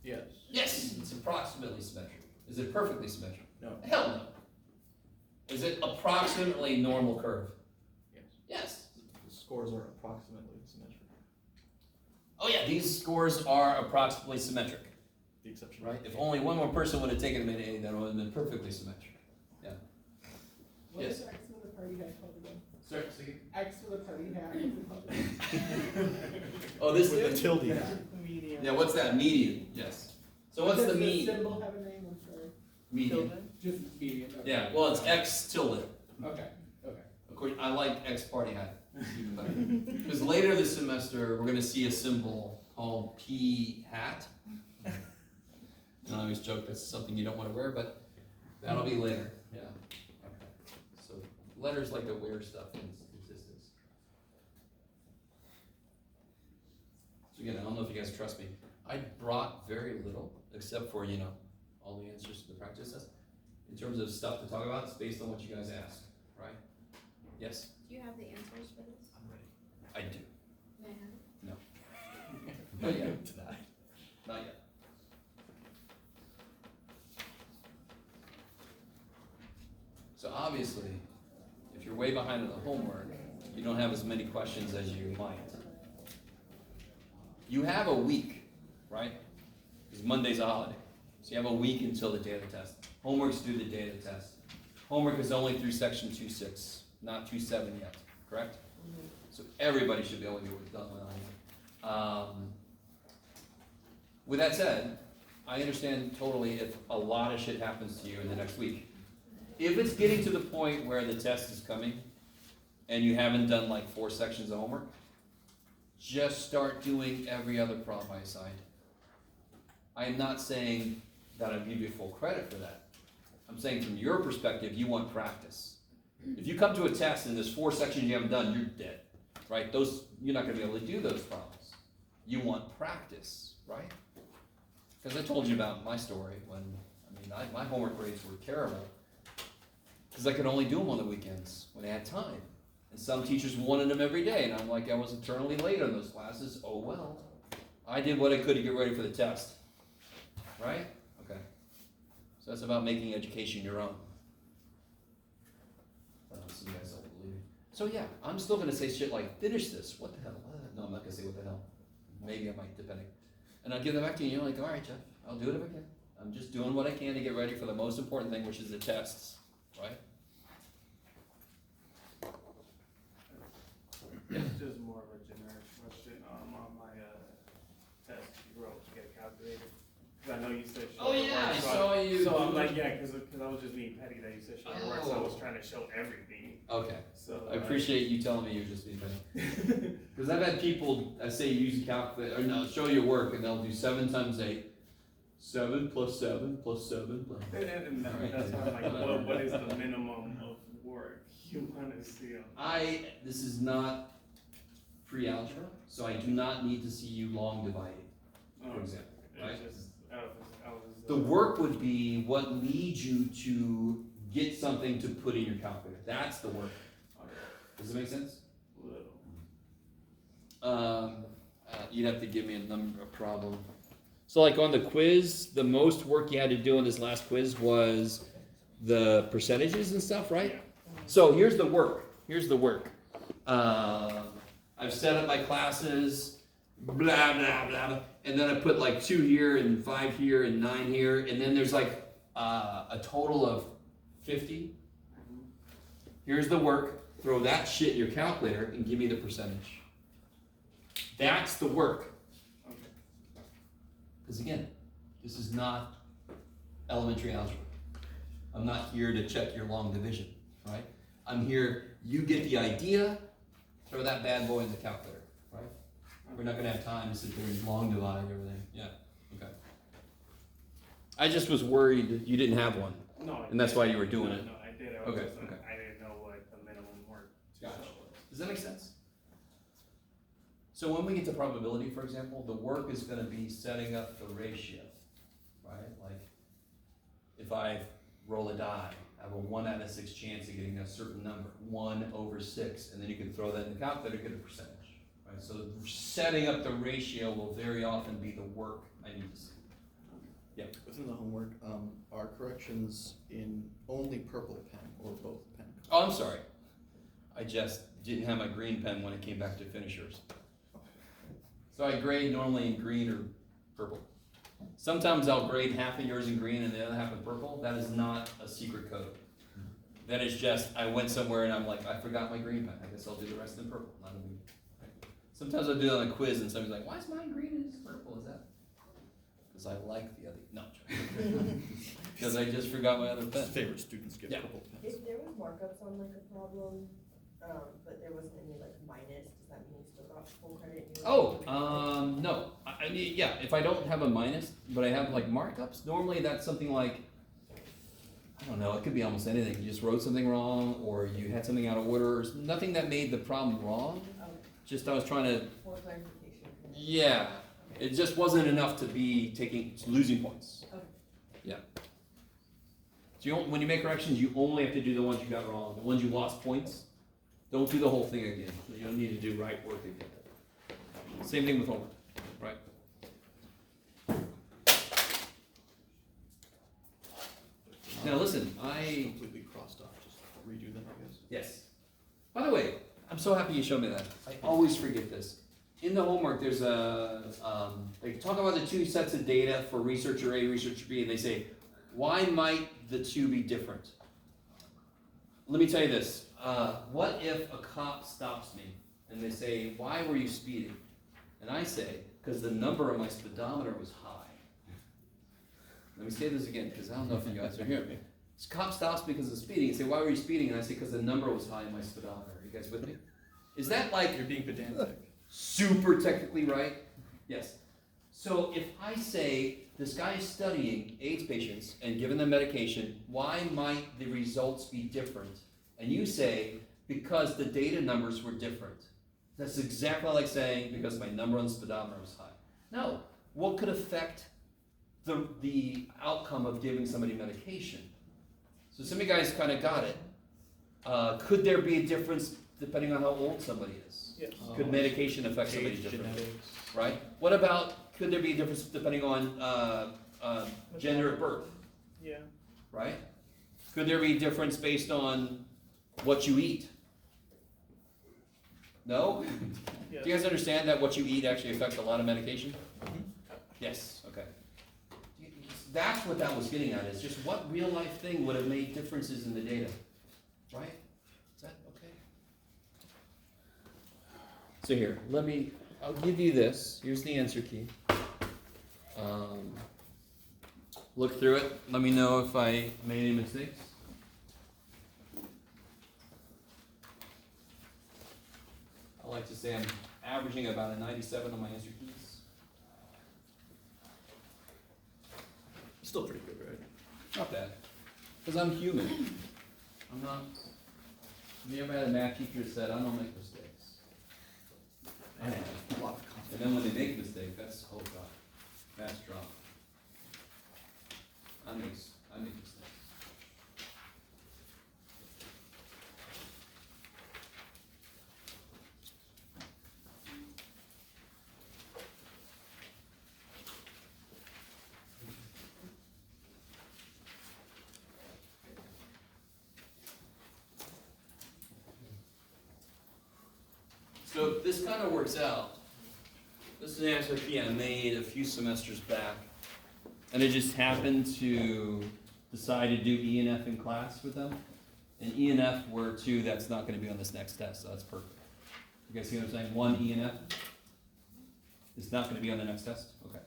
Yes. Yes, it's approximately symmetric. Is it perfectly symmetric? No. Hell no. Is it approximately normal curve? Yes. Yes. The scores are approximately symmetric. Oh yeah, these scores are approximately symmetric, The exception. right? If only one more person would have taken them in A, that would have been perfectly symmetric. What Yes. is X with a party hat called again? Sorry, X with a party hat, what's it called? Oh, this With the dude? tilde. Medium. Yeah, what's that? Median, yes. So what's the Does mean? symbol have a name, I'm sorry? Median. Just median, okay. Yeah, well, it's X tilde. Okay, okay. Of course, I like X party hat even better. Because later this semester, we're gonna see a symbol called P hat. And I always joke that's something you don't wanna wear, but that'll be later, yeah. Okay. So letters like to wear stuff in existence. So again, I don't know if you guys trust me. I brought very little, except for, all the answers to the practice test. In terms of stuff to talk about, it's based on what you guys asked, right? Yes, Do you have the answers for this? I'm ready. I do. May I have it? Not yet. Tonight. Not yet. So obviously, if you're way behind on the homework, you don't have as many questions as you might. You have a week, right? Because Monday's a holiday. So you have a week until the data test. Homework's due the data test. Homework is only through section 2.6, not 2.7 yet, correct? So everybody should be able to get what's done with homework. With that said, I understand totally if a lot of shit happens to you in the next week. If it's getting to the point where the test is coming and you haven't done like 4 sections of homework, just start doing every other problem I assigned. I am not saying that I'll give you full credit for that. I'm saying from your perspective, you want practice. If you come to a test and there's 4 sections you haven't done, you're dead, right? You're not gonna be able to do those problems. You want practice, right? Because I told you about my story when, my homework grades were terrible. Because I could only do them on the weekends when I had time. And some teachers wanted them every day, and I'm like, I was eternally late on those classes. Oh well. I did what I could to get ready for the test. Right? Okay. So that's about making education your own. So you guys don't believe me. So yeah, I'm still gonna say shit like, finish this. What the hell? No, I'm not gonna say what the hell. Maybe I might, depending. And I'll give them back to you, and you're like, all right, Jeff, I'll do it if I can. I'm just doing what I can to get ready for the most important thing, which is the tests, right? Yeah. know you said show Oh, your yeah, work, I so saw you So I'm do like, it. yeah, cause I was just being petty that you said show your work, so I was Oh. trying to show everything, Okay, so. I appreciate you telling me you're just being funny. Because I've had people, I say use a calculator, or no, show your work, and they'll do 7 times 8. 7 plus 7 plus 7 plus. And that's why I'm like, what is the minimum of work you wanna see on? This is not pre-algebra, so I do not need to see you long dividing, for example, right? It's just, I was. The work would be what leads you to get something to put in your calculator. That's the work. Does it make sense? Little. You'd have to give me a problem. So like on the quiz, the most work you had to do on this last quiz was the percentages and stuff, right? Yeah. So here's the work. I've set up my classes, blah, blah, blah. And then I put like 2 here and 5 here and 9 here. And then there's like a total of 50. Here's the work. Throw that shit in your calculator and give me the percentage. That's the work. Okay. Because again, this is not elementary algebra. I'm not here to check your long division, right? I'm here, you get the idea, throw that bad boy in the calculator, right? We're not gonna have time to sit there and long divide everything. Yeah, okay. I just was worried that you didn't have one. No. I And that's did. why you were doing it. No, I did, I was Okay, just, okay. I didn't know what the minimum work. Gotcha. Does that make sense? So when we get to probability, for example, the work is gonna be setting up the ratio, right? Like, if I roll a die, I have a 1 out of 6 chance of getting a certain number, 1/6, and then you can throw that in the calculator, get a percentage, right? So setting up the ratio will very often be the work I need to see. Yeah. Within the homework, are corrections in only purple pen or both pen? Oh, I'm sorry. I just didn't have my green pen when it came back to finishers. So I grade normally in green or purple. Sometimes I'll grade half of yours in green and the other half in purple. That is not a secret code. That is just, I went somewhere and I'm like, I forgot my green pen. I guess I'll do the rest in purple. Not a big. Sometimes I'll do it on a quiz and somebody's like, why is mine green and it's purple? Is that? Because I like the other. No. Because I just forgot my other pen. Favorite students get Yeah. purple pens. If there was markups on like a problem, but there wasn't any like minus, does that mean you still got full credit? and you were able to No. I mean, yeah, if I don't have a minus, but I have like markups, normally that's something like, I don't know, it could be almost anything. You just wrote something wrong, or you had something out of order, or nothing that made the problem wrong. Okay. Just I was trying to, For clarification. yeah, it just wasn't enough to be losing points. Okay. Yeah. So when you make corrections, you only have to do the ones you got wrong. The ones you lost points, don't do the whole thing again. You don't need to do right work again. Same thing with homework, right? Now listen, Completely crossed off, just redo them, I guess. yes. By the way, I'm so happy you showed me that. I always forget this. In the homework, there's they talk about the 2 sets of data for researcher A, researcher B, and they say, why might the 2 be different? Let me tell you this. What if a cop stops me and they say, why were you speeding? And I say, because the number on my speedometer was high. Let me say this again, because I don't know if you guys are hearing me. This cop stops me because of speeding and say, why were you speeding? And I say, because the number was high in my speedometer. Are you guys with me? Is that like You're being pedantic. super technically right? Yes. So if I say this guy is studying AIDS patients and giving them medication, why might the results be different? And you say, because the data numbers were different. That's exactly like saying, because my number on the speedometer was high. No. What could affect the outcome of giving somebody medication? So some of you guys kind of got it. Could there be a difference depending on how old somebody is? Yes. Could medication affect somebody Age, differently? genetics. Right? What about, could there be a difference depending on gender at birth? Yeah. Right? Could there be a difference based on what you eat? No? Yes. Do you guys understand that what you eat actually affects a lot of medication? Mhm. Yes, okay. That's what that was getting at, is just what real life thing would have made differences in the data? Right? Is that okay? So here, I'll give you this. Here's the answer key. look through it. Let me know if I made any mistakes. I like to say I'm averaging about a 97 on my answer keys. Still pretty good, right? Not bad. Because I'm human. I'm not. Have you ever had a math teacher that said, I don't make mistakes? I have. A lot of And confidence. then when they make a mistake, that's, oh God, that's drama. I make mistakes. So this kind of works out. This is an answer key I made a few semesters back. And I just happened to decide to do E and F in class with them. And E and F were two that's not going to be on this next test, so that's perfect. You guys see what I'm saying? One E and F is not going to be on the next test? Okay.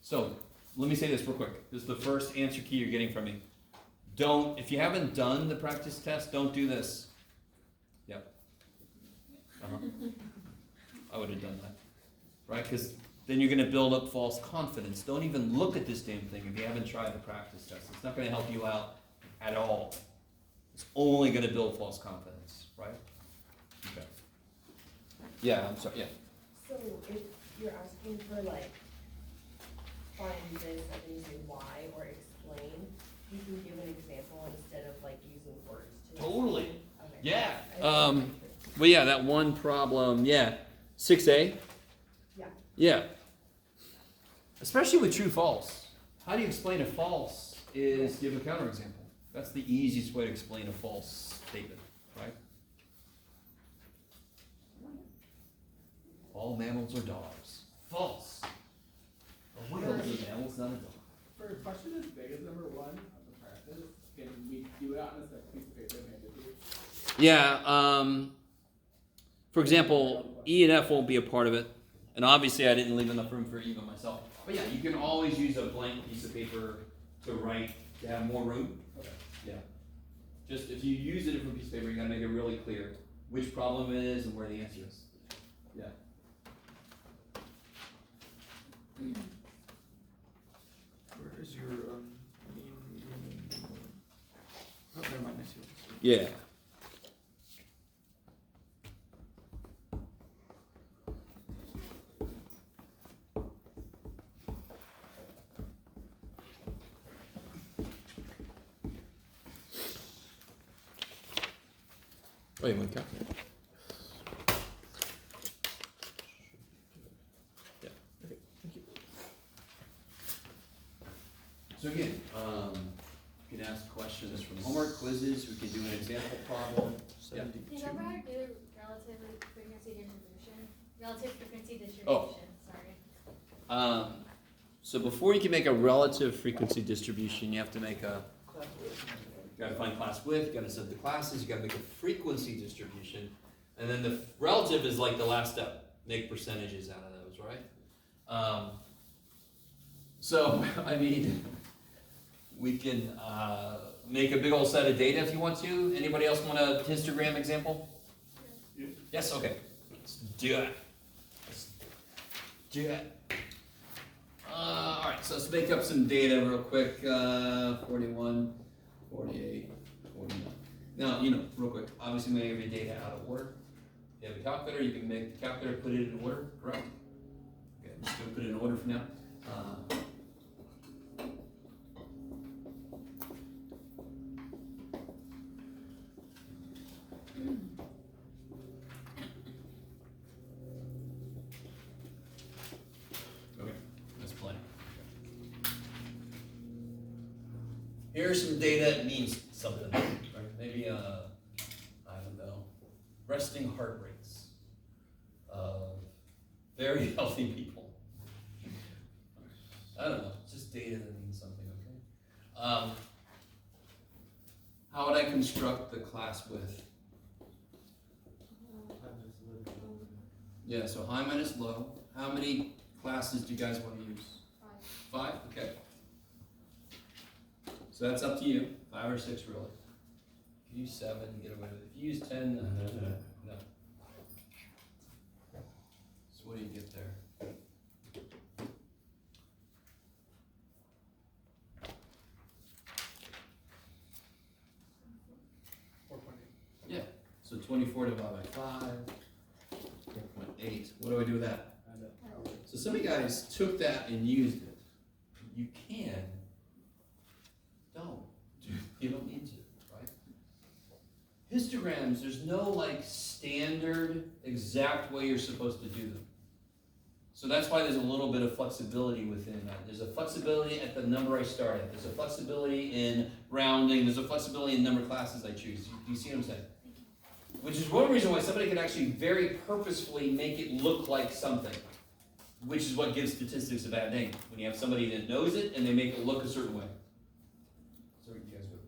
So, let me say this real quick. This is the first answer key you're getting from me. Don't, if you haven't done the practice test, don't do this. Yep. I would have done that. Right? Because then you're going to build up false confidence. Don't even look at this damn thing if you haven't tried the practice test. It's not going to help you out at all. It's only going to build false confidence. Right? Okay. Yeah, I'm sorry. Yeah. So if you're asking for like, find this, and then you say why or explain, you can give an example instead of like using words to Totally. explain? Okay. Yeah. I see. Well, yeah, that one problem. Yeah. 6A. Yeah. Yeah. Especially with true false. How do you explain a false is give a counterexample. That's the easiest way to explain a false statement, right? All mammals are dogs. False. A whale is a mammal, it's not a dog. For a question as big as number one of the practice, can we do it on a separate piece of paper and hand it to you? Yeah, for example, E and F won't be a part of it. And obviously I didn't leave enough room for even myself. But yeah, you can always use a blank piece of paper to write, to have more room. Okay. Yeah. Just if you use a different piece of paper, you gotta make it really clear which problem it is and where the answer is. Yeah. Where is your, oh, never mind, I see what this is. Yeah. Oh, you want to calculate? Yeah. Okay, thank you. So again, you can ask questions from homework, quizzes, we can do an example problem. Yeah. 72. Did you ever do relative frequency distribution? Relative frequency distribution, Oh. sorry. So before you can make a relative frequency distribution, you have to make a, you gotta find class width, you gotta set the classes, you gotta make a frequency distribution, and then the relative is like the last step, make percentages out of those, right? So, I mean, we can make a big old set of data if you want to. Anybody else want a histogram example? Yeah. Yes, okay. Let's do it. Let's do it. Alright, so let's make up some data real quick. 41, 48, 49. Now, real quick, obviously make your data out of order. If you have a calculator, you can make the calculator put it in order, correct? Okay, I'm just gonna put it in order for now. Okay, that's plenty. Here's some data that means something, right? Maybe, I don't know, resting heart rates of very healthy people. I don't know, it's just data that means something, okay? How would I construct the class width? Yeah, so high minus low. How many classes do you guys wanna use? 5. 5, okay. So that's up to you, 5 or 6 really. If you use 7, get away with it. If you use 10, no. So what do you get there? So 24 divided by 5, 4.8. What do I do with that? So some of you guys took that and used it. You can. Don't. You don't need to, right? Histograms, there's no like standard exact way you're supposed to do them. So that's why there's a little bit of flexibility within that. There's a flexibility at the number I start at. There's a flexibility in rounding. There's a flexibility in number of classes I choose. Do you see what I'm saying? Which is one reason why somebody can actually very purposefully make it look like something. Which is what gives statistics a bad name. When you have somebody that knows it and they make it look a certain way. So what you guys do.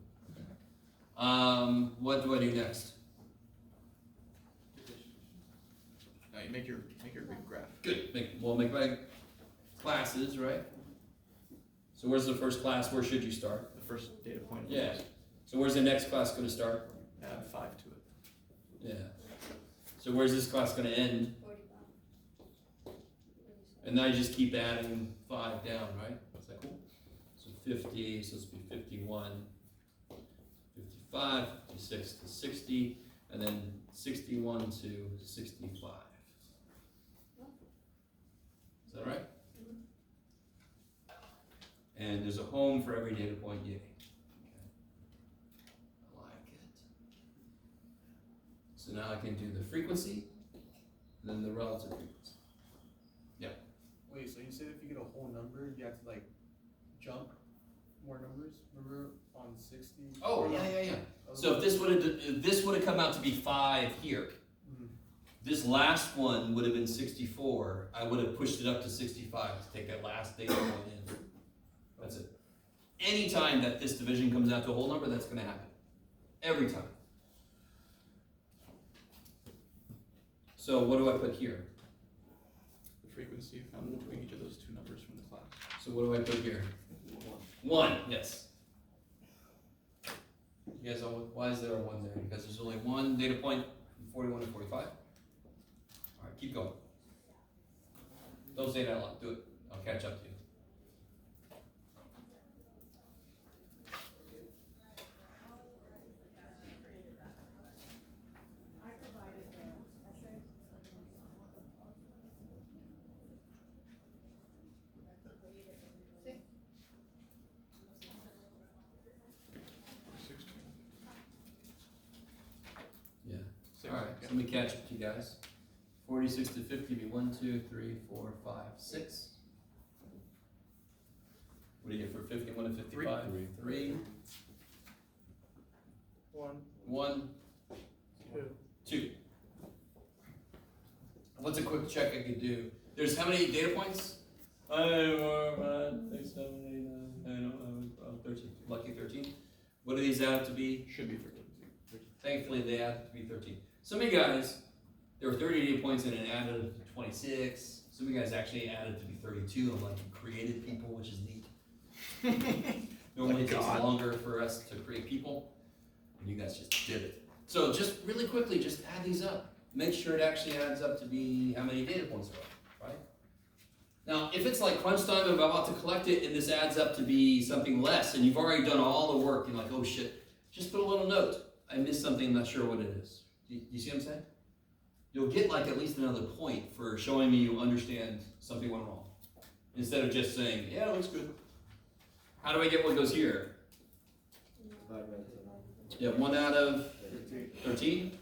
What do I do next? Now you make your big graph. Good. Make my classes, right? So where's the first class? Where should you start? The first data point. Yeah. So where's the next class going to start? Add 5 to it. Yeah. So where's this class going to end? 45. And now you just keep adding 5 down, right? Is that cool? So 50, so it's be 51, 55, 56 to 60, and then 61 to 65. Is that right? And there's a home for every data point, yay. Okay. I like it. So now I can do the frequency, and then the relative frequency. Wait, so you said if you get a whole number, you have to like jump more numbers? Remember on 60? Oh, yeah. So if this would have come out to be 5 here, this last one would have been 64. I would have pushed it up to 65 to take that last data point in. That's it. Anytime that this division comes out to a whole number, that's going to happen. Every time. So what do I put here? The frequency found between each of those two numbers from the class. So what do I put here? 1, yes. You guys know why is there a 1 there? Because there's only one data point from 41 to 45. All right, keep going. Don't say that a lot. Do it. I'll catch up to you. All right, so let me catch up to you guys. 46 to 50 be 1, 2, 3, 4, 5, 6. What do you get for 51 to 55? 3. 1, 2. What's a quick check I could do? There's how many data points? 5, 4, 5, 6, 7, 8, 9, 10, 13. Lucky 13. What do these add up to be? Should be 13. Thankfully, they add up to be 13. Some of you guys, there were 30 data points and it added up to 26. Some of you guys actually added to be 32. I'm like, you created people, which is neat. Normally it takes longer for us to create people, and you guys just did it. So just really quickly, just add these up. Make sure it actually adds up to be how many data points there are, right? Now, if it's like crunch time, I'm about to collect it, and this adds up to be something less, and you've already done all the work, you're like, oh shit, just put a little note. I missed something, I'm not sure what it is. Do you see what I'm saying? You'll get like at least another point for showing me you understand something went wrong. Instead of just saying, yeah, it looks good. How do I get what goes here? Yeah, 1 out of 13.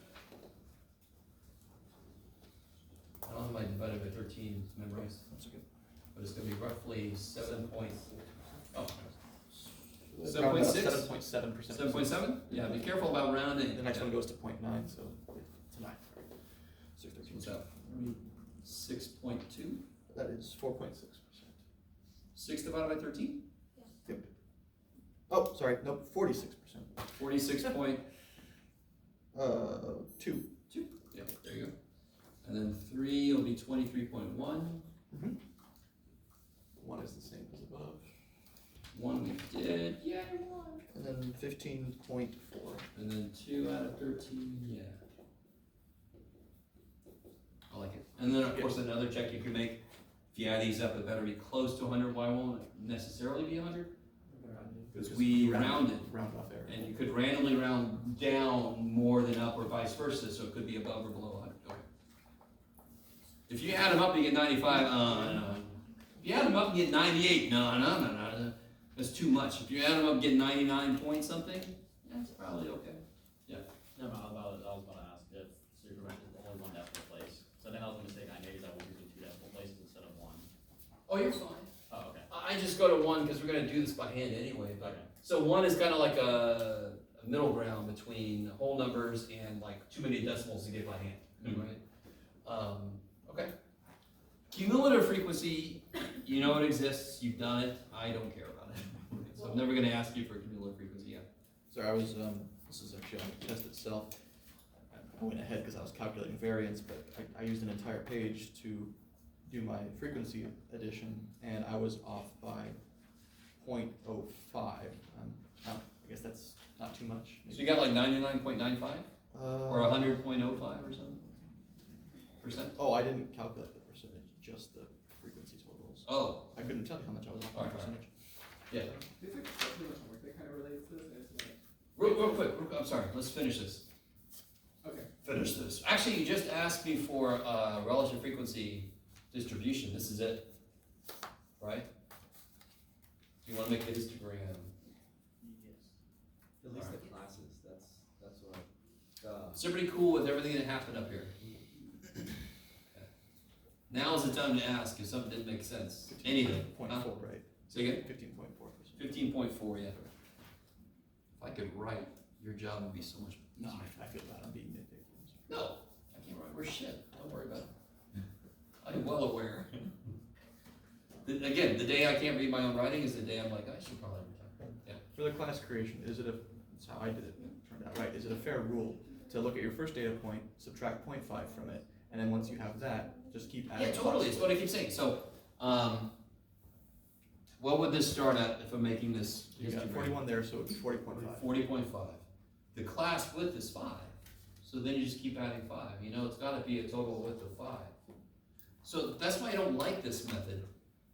I don't know if I divided by 13 memorized. That's good. But it's going to be roughly 7 points. Oh, Around 7.6? 7.7%. 7.7? Yeah, be careful about rounding. The next one goes to 0.9, so it's a 9. So 13. What's that? 6.2? That is 4.6%. 6 divided by 13? Yep. Oh, sorry, nope, 46%. 46 point 2. 2. Yeah, there you go. And then 3 will be 23.1. Mhm. 1 is the same as above. 1 we did, yeah, 1. And then 15.4. And then 2 out of 13, yeah. I like it. And then, of course, another check you can make, if you add these up, it better be close to 100. Why won't it necessarily be 100? Because we rounded. Round off error. And you could randomly round down more than up or vice versa, so it could be above or below 100. Okay. If you add them up, you get 95. No. If you add them up, you get 98. No. That's too much. If you add them up, get 99 point something, that's probably okay. No, I was about to ask if supervisor is only one decimal place. So I think that was a mistake I made, is I was using 2 decimal places instead of 1. Oh, you're fine. Oh, okay. I just go to 1 because we're going to do this by hand anyway. But Okay. so 1 is kind of like a middle ground between whole numbers and like too many decimals to get by hand. Right? Okay. Cumulative frequency, you know it exists. You've done it. I don't care about it. So I'm never going to ask you for cumulative frequency yet. Sorry, I was, this is actually on the test itself. I went ahead because I was calculating variance, but I used an entire page to do my frequency addition, and I was off by 0.05. I guess that's not too much. So you got like 99.95 or 100.05 or something? Percent? Oh, I didn't calculate the percentage, just the frequency totals. Oh, I couldn't tell you how much I was off by Alright. percentage. yeah. There's like so much homework that kind of relates to this, and it's like, Real quick, I'm sorry, let's finish this. okay. Finish this. Actually, you just asked me for relative frequency distribution. This is it, right? Do you want to make a histogram? Yes. At least the classes, that's what Is everybody cool with everything that happened up here? Okay. Now is the time to ask if something didn't make sense. Anything. 0.4, Huh? right? Say again? 15.4%. 15.4, yeah. If I could write, your job would be so much No, easier. I feel bad, I'm being nitpicky. No, I can't write worse shit. Don't worry about it. I'm well aware. Again, the day I can't read my own writing is the day I'm like, I should probably retire. Yeah. For the class creation, that's how I did it, turned out right, is it a fair rule to look at your first data point, subtract 0.5 from it, and then once you have that, just keep adding? Yeah, totally. It's what I keep saying. So, what would this start at if I'm making this You got histogram? 41 there, so it would be 40.5. 40.5. The class width is 5. So then you just keep adding 5. You know, it's got to be a total width of 5. So that's why I don't like this method.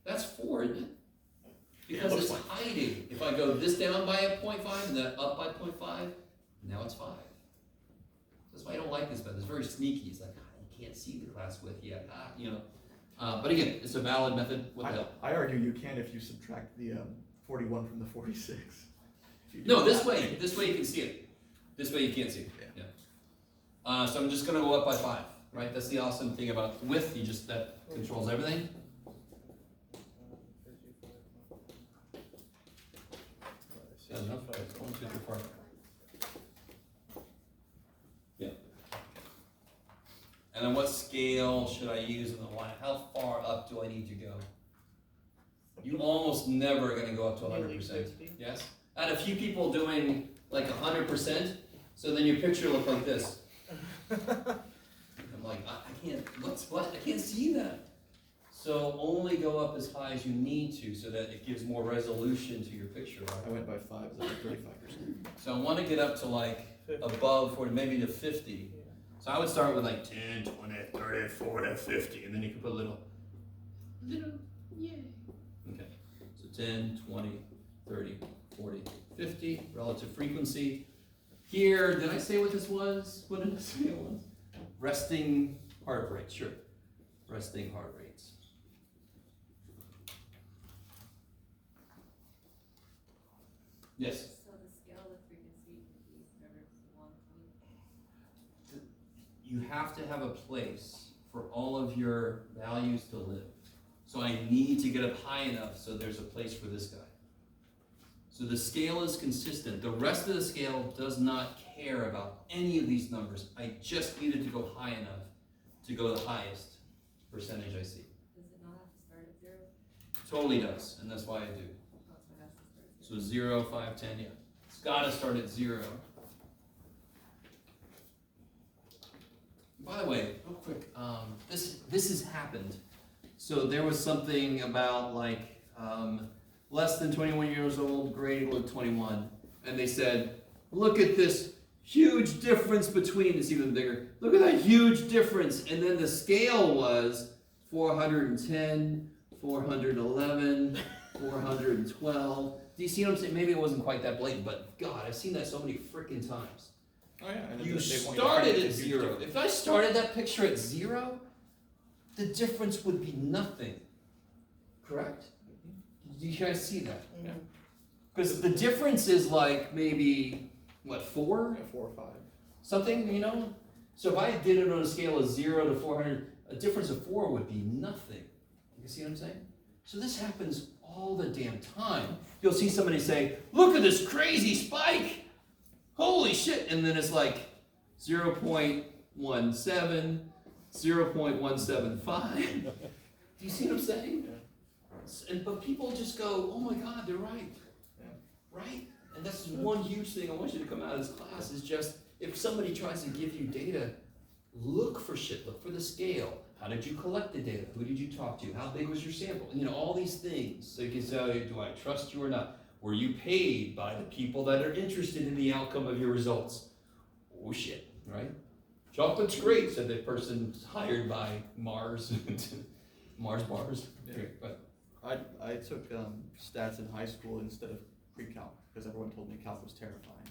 That's 4, isn't it? Because it's hiding. If I go this down by a 0.5 and then up by 0.5, now it's 5. That's why I don't like this method. It's very sneaky. It's like, you can't see the class width yet. You know. But again, it's a valid method. What the hell? I argue you can if you subtract the 41 from the 46. If you do No, this that. way you can see it. This way you can't see it. Yeah. So I'm just gonna go up by 5, right? That's the awesome thing about width. That controls everything. Yeah, enough. 1, 2, 3, 4. Yeah. And then what scale should I use in the line? How far up do I need to go? You almost never are gonna go up to 100%. Yes? I had a few people doing like 100%, so then your picture looked like this. I'm like, I can't, what? I can't see that. So only go up as high as you need to so that it gives more resolution to your picture. Right? I went by 5, so that's 35%. So I want to get up to like above 40, maybe to 50. So I would start with like 10, 20, 30, 40, 50, and then you can put little, yay. Okay, so 10, 20, 30, 40, 50, relative frequency. Here, did I say what this was? What did I say it was? Resting heart rate, sure. Resting heart rates. Yes? So the scale of frequency can be whatever one point. You have to have a place for all of your values to live. So I need to get up high enough so there's a place for this guy. So the scale is consistent. The rest of the scale does not care about any of these numbers. I just needed to go high enough to go the highest percentage I see. Does it not have to start at 0? Totally does, and that's why I do. Oh, so it has to start at 0. So 0, 5, 10, yeah. It's gotta start at 0. By the way, real quick, this has happened. So there was something about like less than 21 years old, grade equal to 21. And they said, look at this huge difference between, it's even bigger, look at that huge difference. And then the scale was 410, 411, 412. Do you see what I'm saying? Maybe it wasn't quite that blatant, but God, I've seen that so many freaking times. Oh yeah. And You they want to find started the at huge 0. difference. If I started that picture at 0, the difference would be nothing. Correct? Do you guys see that? Yeah. Because the difference is like maybe, what, 4? Yeah, 4 or 5. Something, you know? So if I did it on a scale of 0 to 400, a difference of 4 would be nothing. You see what I'm saying? So this happens all the damn time. You'll see somebody say, look at this crazy spike! Holy shit! And then it's like 0.17, 0.175. Do you see what I'm saying? But people just go, oh my God, they're right. Yeah. Right? And that's one huge thing I want you to come out of this class is just, if somebody tries to give you data, look for shit, look for the scale. How did you collect the data? Who did you talk to? How big was your sample? You know, all these things. So you can say, do I trust you or not? Were you paid by the people that are interested in the outcome of your results? Oh shit, right? Chocolate's great, said the person hired by Mars. Mars bars. Yeah. Okay, but I took stats in high school instead of pre-calc because everyone told me calc was terrifying,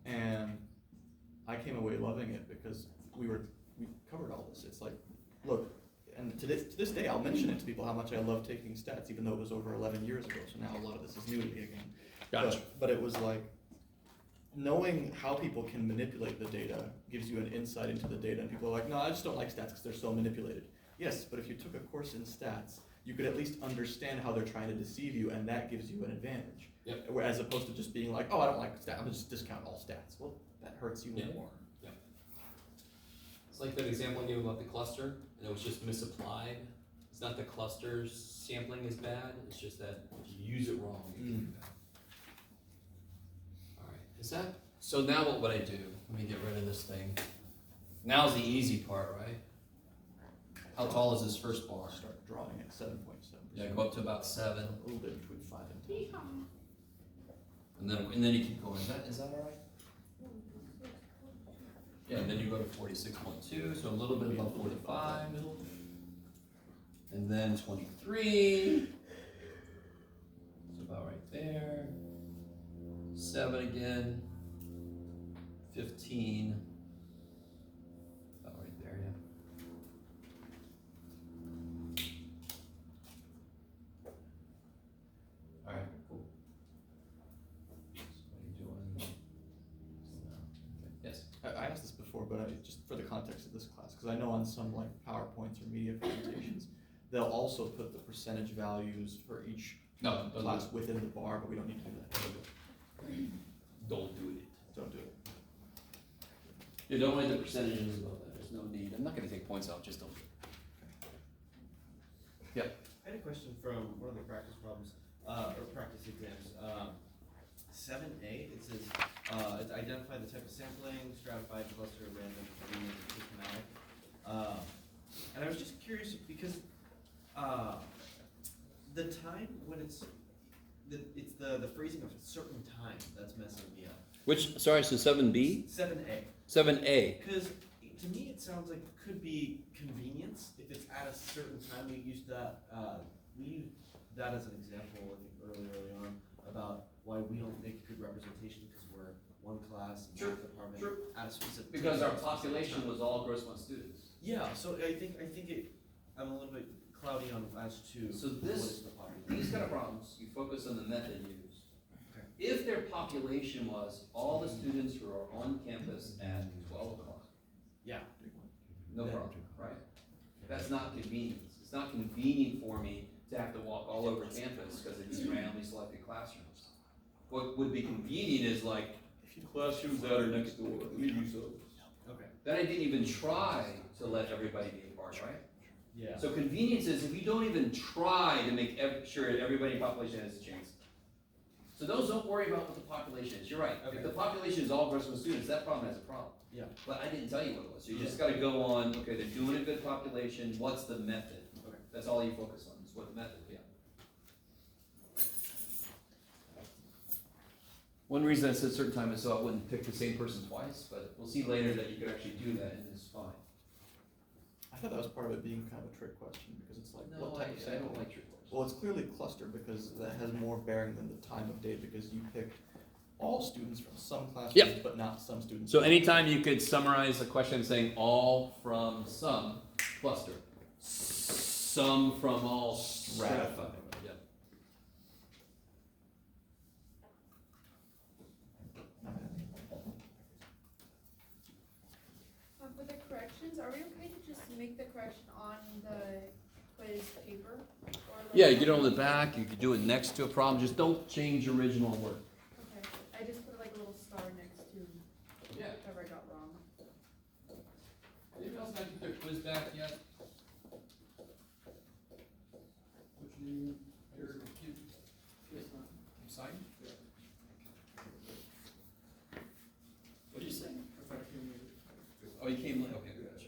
and I came away loving it because we covered all this. It's like, look, and to this day I'll mention it to people how much I love taking stats, even though it was over 11 years ago. So now a lot of this is new to me again. Gotcha. But it was like knowing how people can manipulate the data gives you an insight into the data. And people are like, no, I just don't like stats because they're so manipulated. Yes, but if you took a course in stats, you could at least understand how they're trying to deceive you, and that gives you an advantage. Yep. As opposed to just being like, oh, I don't like stats, I'm gonna just discount all stats. Well, that hurts you Yeah. more. it's like that example I gave about the cluster, and it was just misapplied. It's not the cluster sampling is bad, it's just that if you use it wrong, you can do that. Alright, is that, so now what would I do? Let me get rid of this thing. Now's the easy part, right? How tall is this first bar? Start drawing at 7.7%. Yeah, go up to about 7, A little bit between 5 and 10. and then you keep going. Is that alright? Yeah, and then you go to 46.2, so a little bit above 45. And then 23. It's about right there. 7 again. 15. About right there, yeah. Alright, cool. So what are you doing? Yes. I asked this before, but just for the context of this class, because I know on some like PowerPoints or media presentations, they'll also put the percentage values for each No, don't class within the bar, but we don't need to do that. Don't do it. Don't do it. You don't want the percentages about that. There's no need. I'm not gonna take points out, just don't do it. I had a question from one of the practice problems, or practice exams. 7A, it says, it's identify the type of sampling, stratified, cluster, random, convenient, systematic. And I was just curious because, the time when it's the phrasing of certain time that's messing me up. Which, sorry, so 7B? 7A. 7A. Because to me, it sounds like it could be convenience if it's at a certain time. We used that as an example, I think early on, about why we don't make good representation because we're one class and one department at a specific. Because our time. population was all Grossmont students. Yeah, so I think I'm a little bit cloudy on as to So what this- is the population. These kind of problems, you focus on the method used. Okay. If their population was all the students who are on campus at 12 o'clock, Yeah. no Yeah. problem, right? That's not convenience. It's not convenient for me to have to walk all over campus because of these randomly selected classrooms. What would be convenient is like, classrooms that are next door, let me use those. Okay. Then I didn't even try to let everybody be a part, right? Yeah. So convenience is if you don't even try to make sure everybody in the population has a chance. So those don't worry about what the population is. You're right. Okay. If the population is all Grossmont students, that problem has a problem. Yeah. But I didn't tell you what it was. So you just got to go on. Okay, they're doing a good population. What's the method? Okay. That's all you focus on. Is what the method. Yeah. One reason I said certain time is so I wouldn't pick the same person twice, but we'll see later that you could actually do that and it's fine. I thought that was part of it being kind of a trick question, because it's like, No, what type of I sample? don't like trick questions. Well, it's clearly clustered, because that has more bearing than the time of day, because you picked all students from some classrooms, but not some students. So anytime you could summarize a question saying all from some cluster, some from all stratified. Yep. For the corrections, are we okay to just make the correction on the quiz paper? Or like- Yeah, you get it on the back, you could do it next to a problem, just don't change original work. Okay, I just put like a little star next to Yeah. whatever I got wrong. Anybody else not get their quiz back yet? Which new, your kid, sign? What did you say? Oh, you came late, okay, gotcha.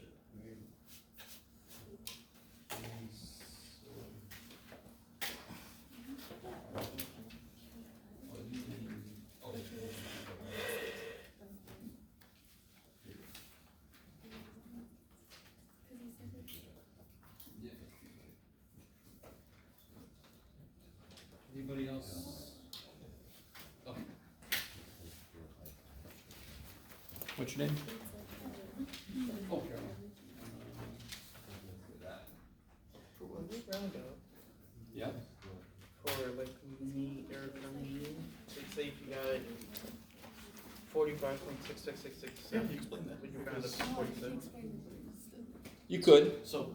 Anybody else? Oh. What's your name? Oh, Carol. For when we round up, Yeah. for like me or for me, like say if you got 45.66667. Yeah, you explain that. Would you round up to 47? You could. So,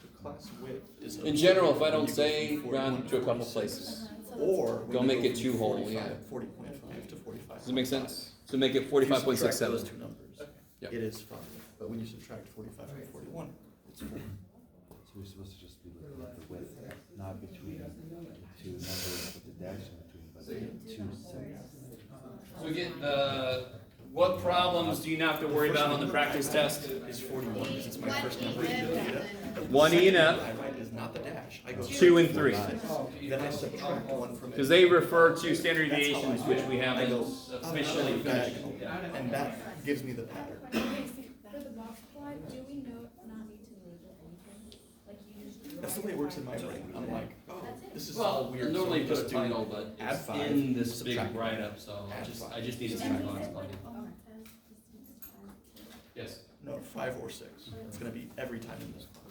the class width is. In general, if I don't when you go say, from round to a couple 41 places. Or. when Don't you make go it from too whole, yeah. 40.5 to 45. Does it make sense? So make it If you subtract 45.67. those two numbers, Okay. Yep. it is 5, but when you subtract 45 from 41, it's 4. So we're supposed to just be looking at the width, not between the two numbers with the dash in between, but the two sets. So again, what problems do you not have to worry about on the practice test? Is 41, because it's my first number in the data. 1 E and F. I write is not the dash. I go 2 and 3. Then I subtract 1 from it. Because they refer to standard That's how I deviations, do which it. we I haven't go officially up, finished. diagonal, and that gives me the pattern. For the box plot, do we not need to label anything? Like you just. That's the way it works in my brain. I'm like, oh, this is Well, all weird. so normally I'm put just a doing title, but add it's 5, in this big subtract 1. write-up, so Add I just need to And type we on said it. like on the test, just use 5 too. Yes. No, 5 or 6. It's gonna be every time in this class.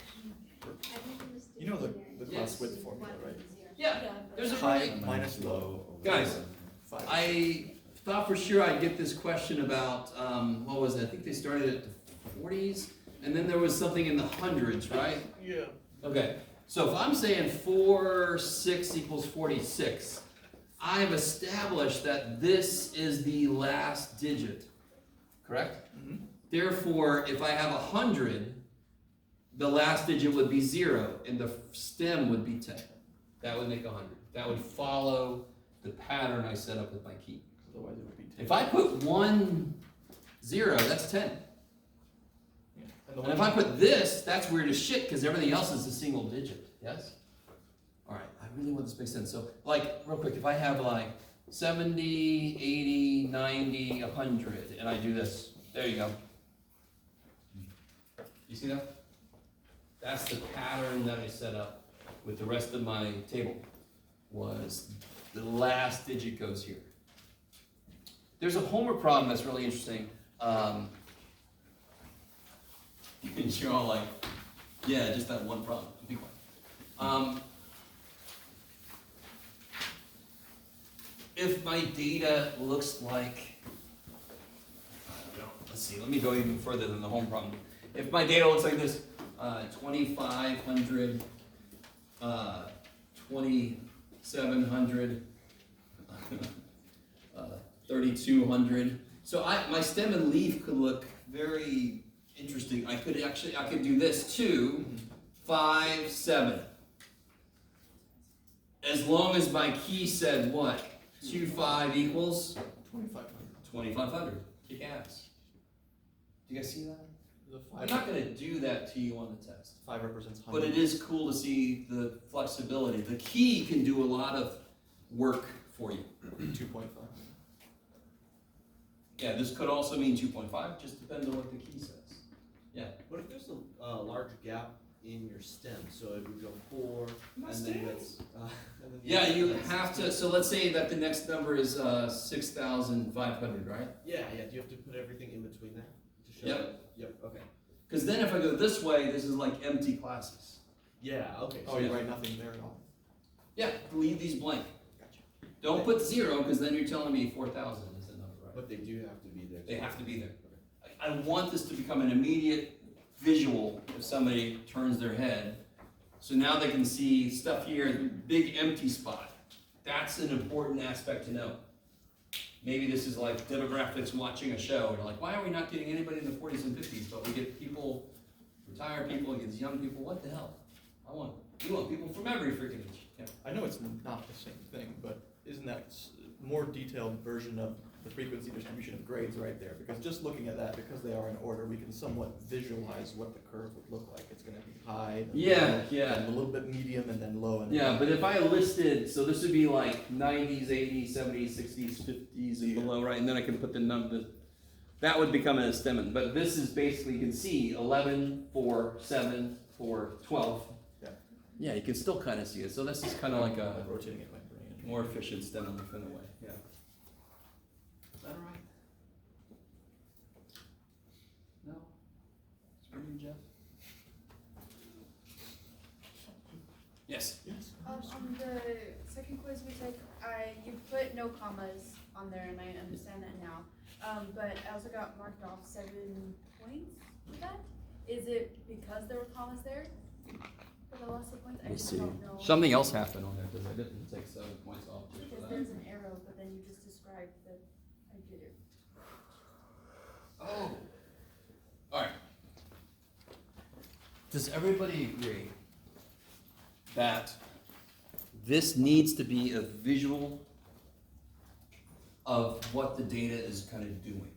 You know the class Yes. width formula, right? Yeah, there's a High really, minus low. guys, 5. I thought for sure I'd get this question about, what was it? I think they started at the 40s, and then there was something in the hundreds, right? Yeah. Okay, so if I'm saying 4, 6 equals 46, I've established that this is the last digit, correct? Mhm. Therefore, if I have 100, the last digit would be 0, and the stem would be 10. That would make 100. That would follow the pattern I set up with my key. Otherwise it would be 10. If I put 1, 0, that's 10. Yeah. And the And if I put this, that's weird as shit, because everything else is a single digit, yes? Alright, I really want this to make sense. So, like, real quick, if I have like 70, 80, 90, 100, and I do this, there you go. You see that? That's the pattern that I set up with the rest of my table, was the last digit goes here. There's a homework problem that's really interesting. And you're all like, yeah, just that one problem. Be quiet. If my data looks like, I don't know, let's see, let me go even further than the home problem. If my data looks like this, 2,500, 2,700, 3,200. So my stem and leaf could look very interesting. I could do this 2, 5, 7. As long as my key said what? 2, 5 equals 2,500. 2,500. Kick ass. Do you guys see that? The I'm 5, not going to do that to you on the test. 5 represents 100. But it is cool to see the flexibility. The key can do a lot of work for you. 2.5. Yeah, this could also mean 2.5, just depends on what the key says. What if there's a large gap in your stem, so it would go 4, and then that's, and then Yeah, you have to, so let's say that the next number is 6,500, right? Yeah, do you have to put everything in between there to show Yep. it? Yep, okay. Because then if I go this way, this is like empty classes. Yeah, okay. Oh, you write nothing there at all? Yeah, leave these blank. Gotcha. Don't put 0, because then you're telling me 4,000 is the number, right? But they do have to be there. They have to be there. I want this to become an immediate visual if somebody turns their head. So now they can see stuff here, big empty spot. That's an important aspect to know. Maybe this is like demographics watching a show, and they're like, why are we not getting anybody in the 40s and 50s, but we get people, retired people, we get young people, what the hell? We want people from every freaking age. Yeah. I know it's not the same thing, but isn't that more detailed version of the frequency distribution of grades right there? Because just looking at that, because they are in order, we can somewhat visualize what the curve would look like. It's gonna be high, then low, then a little bit medium, and then low. And then Yeah, but if I listed, so this would be like 90s, 80s, 70s, 60s, 50s, and below, right? And then I can put the number, that would become an estimate. But this is basically, you can see 11, 4, 7, 4, 12. Yeah, you can still kind of see it. So this is kind of like a rotating it in my brain. more efficient stem in a way. Yeah. Is that all right? No? It's for you, Jeff? Yes. Yes. On the second quiz we took, you put no commas on there, and I understand that now. But I also got marked off 7 points for that. Is it because there were commas there? For the loss of points? I just don't know. Something else happened on there because I didn't take 7 points off. Just for Because that. there's an arrow, but then you just described that I did it. Oh. All right. Does everybody agree that this needs to be a visual of what the data is kind of doing?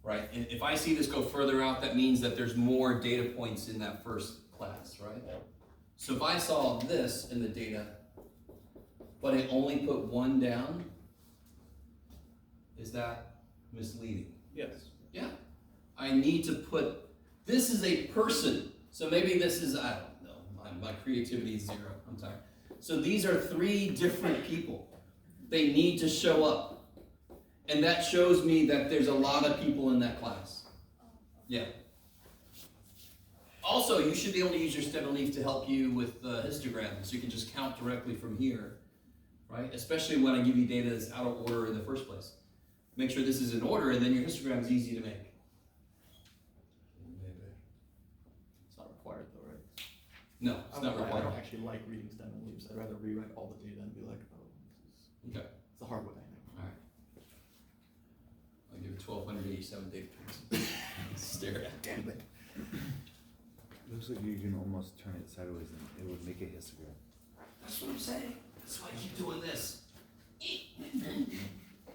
Right? And if I see this go further out, that means that there's more data points in that first class, right? So if I saw this in the data, but I only put 1 down, is that misleading? Yes. Yeah. I need to put, this is a person. So maybe this is, I don't know, my creativity is 0, I'm tired. So these are 3 different people. They need to show up. And that shows me that there's a lot of people in that class. Yeah. Also, you should be able to use your stem and leaf to help you with histograms, so you can just count directly from here, right? Especially when I give you data that's out of order in the first place. Make sure this is in order, and then your histogram is easy to make. It's not required though, right? No, it's not I required. don't actually like reading stem and leaves. I'd rather rewrite all the data and be like, oh, this is, Okay. it's the hard way, I know. All right. I'll give it 1,287 data points. Stare at. Damn it. Looks like you can almost turn it sideways and it would make a histogram. That's what I'm saying. That's why I keep doing this.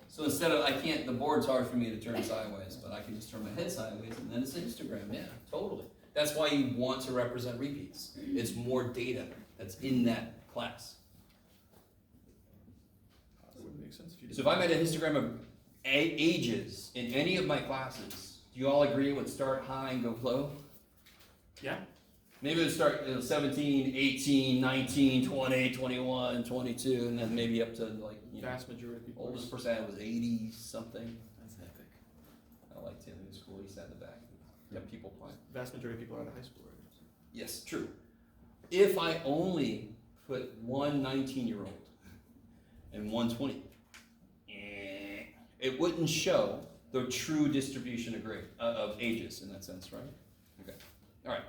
So instead of, I can't, the board's hard for me to turn sideways, but I can just turn my head sideways and then it's a histogram. Yeah, totally. That's why you want to represent repeats. It's more data that's in that class. It wouldn't make sense if you did. So if I made a histogram of ages in any of my classes, do you all agree it would start high and go low? Yeah. Maybe it would start 17, 18, 19, 20, 21, 22, and then maybe up to like, you know, Vast majority of people. oldest person I had was 80 something. That's epic. I liked him in school. He sat in the back. Kept people quiet. Vast majority of people are out of high school already. Yes, true. If I only put one 19-year-old and one 20, it wouldn't show the true distribution of grade of ages in that sense, right? Okay. All right.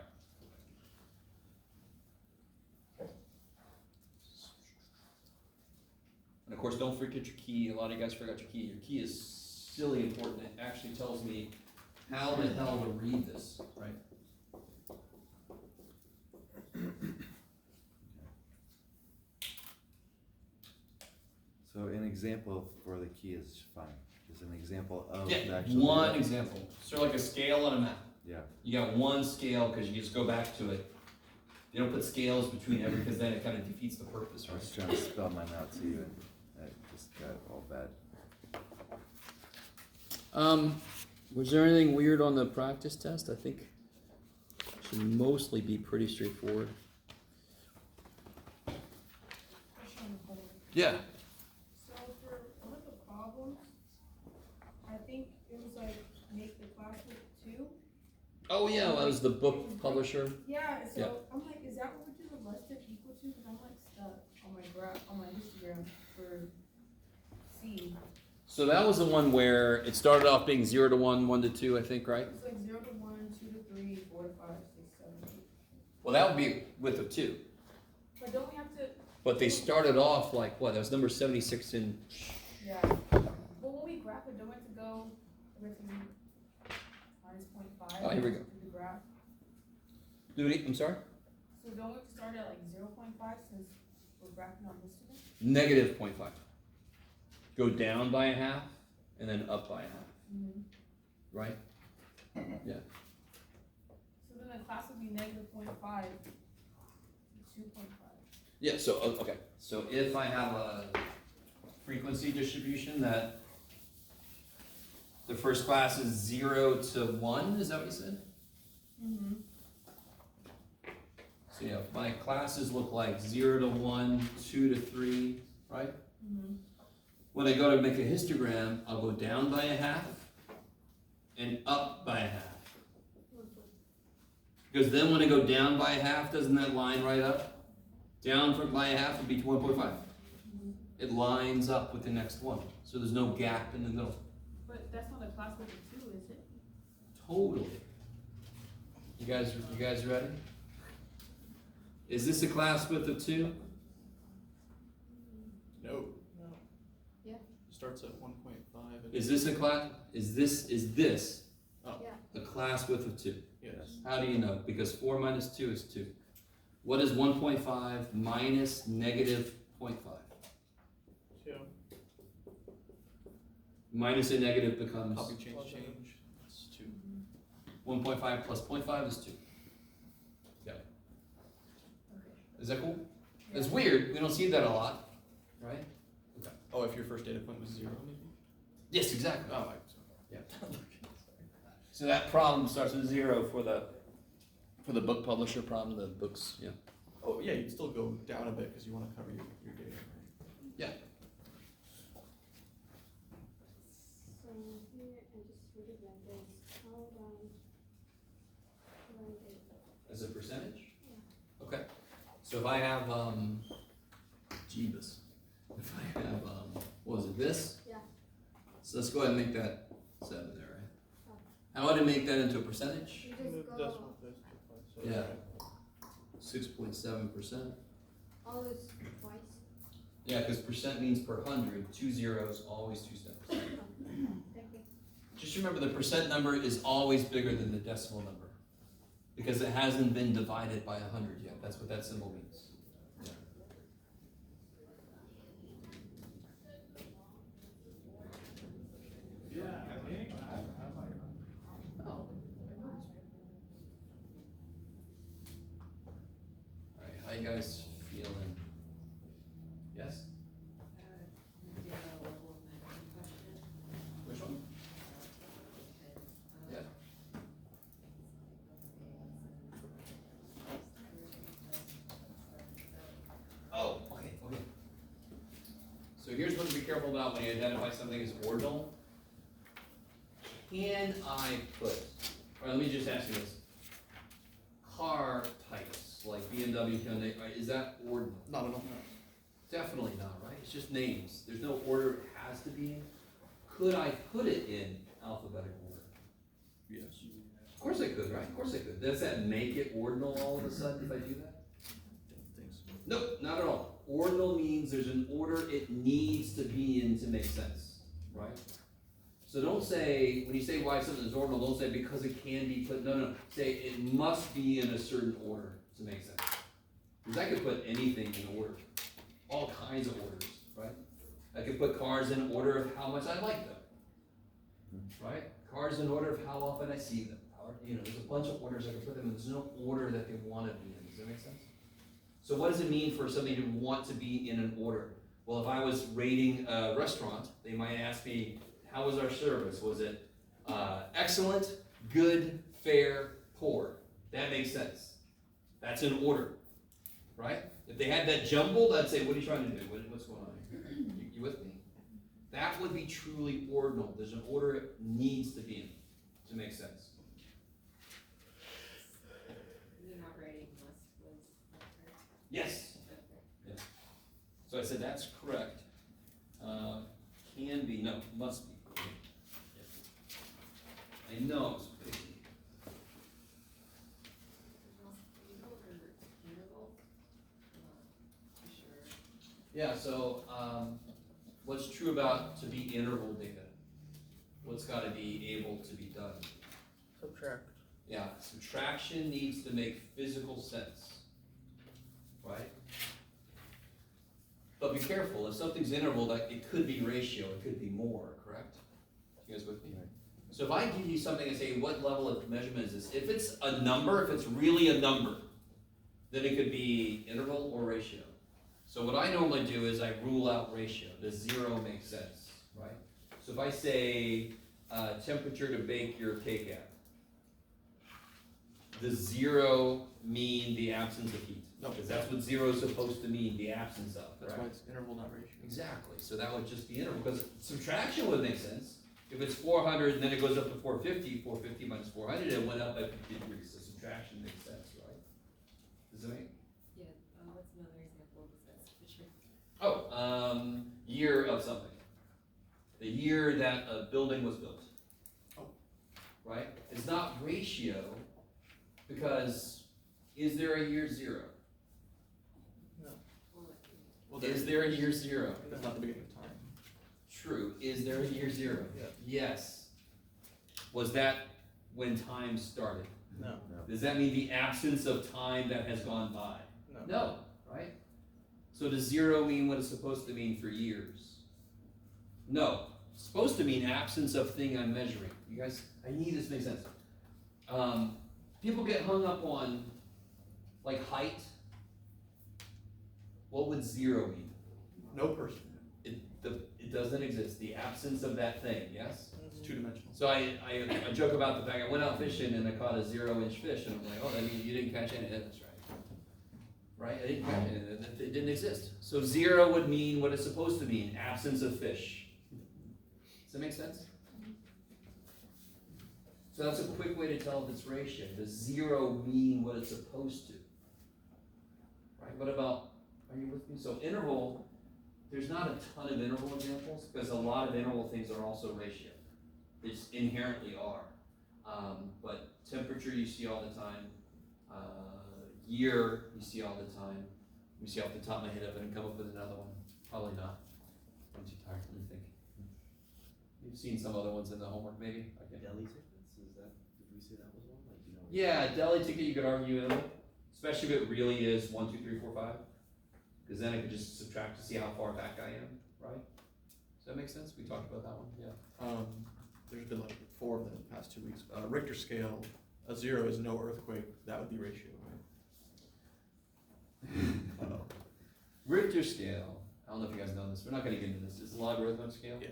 And of course, don't forget your key. A lot of you guys forgot your key. Your key is silly important. It actually tells me how the hell to read this, right? So an example for the key is fine. Is an example of the Yeah, actual one data. example. Sort of like a scale on a map. Yeah. You got one scale because you just go back to it. You don't put scales between every, because then it kind of defeats the purpose, I right? was trying to spell mine out to you and I just got all bad. Was there anything weird on the practice test? I think it should mostly be pretty straightforward. Yeah. So for one of the problems, I think it was like make the class with 2. Oh yeah, that was the book publisher. Yeah, so Yeah. I'm like, is that what we do the less than equal to? Cause I'm like stuck on my graph, on my histogram for C. So that was the one where it started off being 0 to 1, 1 to 2, I think, right? It's like 0 to 1, 2 to 3, 4 to 5, 6, 7, 8. Well, that would be width of 2. But don't we have to, But they started off like what? That was number 76 in. yeah. But when we graph it, don't we have to go, we have to do minus 0.5? Oh, here we go. To the graph. I'm sorry? So don't we have to start at like 0.5 since we're graphing on histogram? Negative 0.5. Go down by a half and then up by a half, Mm-hmm. right? Yeah. So then the class would be negative 0.5 to 2.5. Yeah, so, okay. So if I have a frequency distribution that the first class is 0 to 1, is that what you said? Mm-hmm. So yeah, my classes look like 0 to 1, 2 to 3, right? Mm-hmm. When I go to make a histogram, I'll go down by a half and up by a half. Because then when I go down by a half, doesn't that line right up? Down by a half would be 1.5. It lines up with the next one. So there's no gap in the middle. But that's not a class with a 2, is it? Totally. You guys ready? Is this a class width of 2? No. Yeah. Starts at 1.5. and- Is this a class? Is this Oh, Yeah. a class width of 2? yes. How do you know? Because 4 minus 2 is 2. What is 1.5 minus negative 0.5? 2. Minus a negative becomes Copy, change. It's 2. 1.5 plus 0.5 is 2. Yeah. Is that cool? It's weird. We don't see that a lot, right? Oh, if your first data point was 0, maybe? Yes, exactly. Oh, Yeah. So that problem starts with 0 for the book publisher problem. The books, yeah. oh, yeah, you'd still go down a bit because you want to cover your data, right? Yeah. So here, I just sort of like this, how As a percentage? Yeah. Okay. So if I have Jeebus. If I have what was it, this? Yeah. So let's go ahead and make that 7 there, right? How would I make that into a percentage? You Move just this go one, this 2 points. Yeah. 6.7%. all this twice. Yeah, because percent means per 100, 2 zeros, always 2 steps. Thank you. Just remember the percent number is always bigger than the decimal number. Because it hasn't been divided by 100 yet. That's what that symbol means. Yeah. Oh. Alright, how you guys feeling? Yes? Which one? Yeah. Oh, okay. So here's what to be careful about when you identify something as ordinal. Can I put, or let me just ask you this. Car types, like BMW, Hyundai, right, is that ordinal? Not at all. Definitely not, right? It's just names. There's no order it has to be in. Could I put it in alphabetical order? Yes. Of course I could, right? Of course I could. Does that make it ordinal all of a sudden if I do that? Don't think so. Nope, not at all. Ordinal means there's an order it needs to be in to make sense, right? So don't say, when you say why something is ordinal, don't say because it can be put, no. Say it must be in a certain order to make sense. Because I could put anything in order. All kinds of orders, right? I could put cars in order of how much I like them, right? Cars in order of how often I see them. There's a bunch of orders I can put them in. There's no order that they want to be in. Does that make sense? So what does it mean for something to want to be in an order? Well, if I was rating a restaurant, they might ask me, how was our service? Was it Excellent, good, fair, poor. That makes sense. That's in order, right? If they had that jumbled, I'd say, what are you trying to do? What's going on here? You with me? That would be truly ordinal. There's an order it needs to be in to make sense. You're not writing must was not correct. Yes. Yeah. So I said that's correct. Can be, no, must be. I know it's picky. Yeah, so, what's true about to be interval data? What's gotta be able to be done? Subtract. Yeah, subtraction needs to make physical sense, right? But be careful, if something's interval, like, it could be ratio, it could be more, correct? You guys with me? So if I give you something and say, what level of measurement is this? If it's a number, if it's really a number, then it could be interval or ratio. So what I normally do is I rule out ratio. Does 0 make sense, right? So if I say temperature to bake your cake at, does 0 mean the absence of heat? No. Because that's what 0 is supposed to mean, the absence of, That's correct? why it's interval, not ratio. Exactly, so that would just be interval, because subtraction would make sense. If it's 400 and then it goes up to 450, 450 minus 400, it went up by 50 degrees, so subtraction makes sense, right? Does it make? Yeah, what's another example besides picture? Oh, year of something. The year that a building was built. Oh. Right? It's not ratio, because is there a year 0? Well, Is there a year 0? That's not the beginning of time. True. Is there a year 0? Yeah. Yes. Was that when time started? No. Does that mean the absence of time that has gone by? No. No, right? So does 0 mean what it's supposed to mean for years? No. It's supposed to mean absence of thing I'm measuring. You guys, I need this to make sense. People get hung up on, like, height. What would 0 mean? No person. It doesn't exist. The absence of that thing, yes? It's two-dimensional. So I joke about the fact I went out fishing and I caught a 0-inch fish, and I'm like, oh, that means you didn't catch any. That's right. Right? I didn't catch any. It didn't exist. So 0 would mean what it's supposed to mean, absence of fish. Does that make sense? So that's a quick way to tell if it's ratio. Does 0 mean what it's supposed to? Right? What about, are you with me? So interval, there's not a ton of interval examples, because a lot of interval things are also ratio. They just inherently are. But temperature you see all the time. Year you see all the time. Let me see off the top of my head if I can come up with another one. Probably not. I'm too tired. Let me think. You've seen some other ones in the homework, maybe? Okay. Deli tickets, is that, did we say that was one? Like, you know. Yeah, deli ticket you could argue interval, especially if it really is 1, 2, 3, 4, 5. Because then I could just subtract to see how far back I am, right? Does that make sense? We talked about that one, yeah. There's been like 4 of them in the past 2 weeks. Richter scale, a 0 is no earthquake. That would be ratio, right? Richter scale, I don't know if you guys know this, we're not gonna get into this, it's a logarithmic scale. Yes.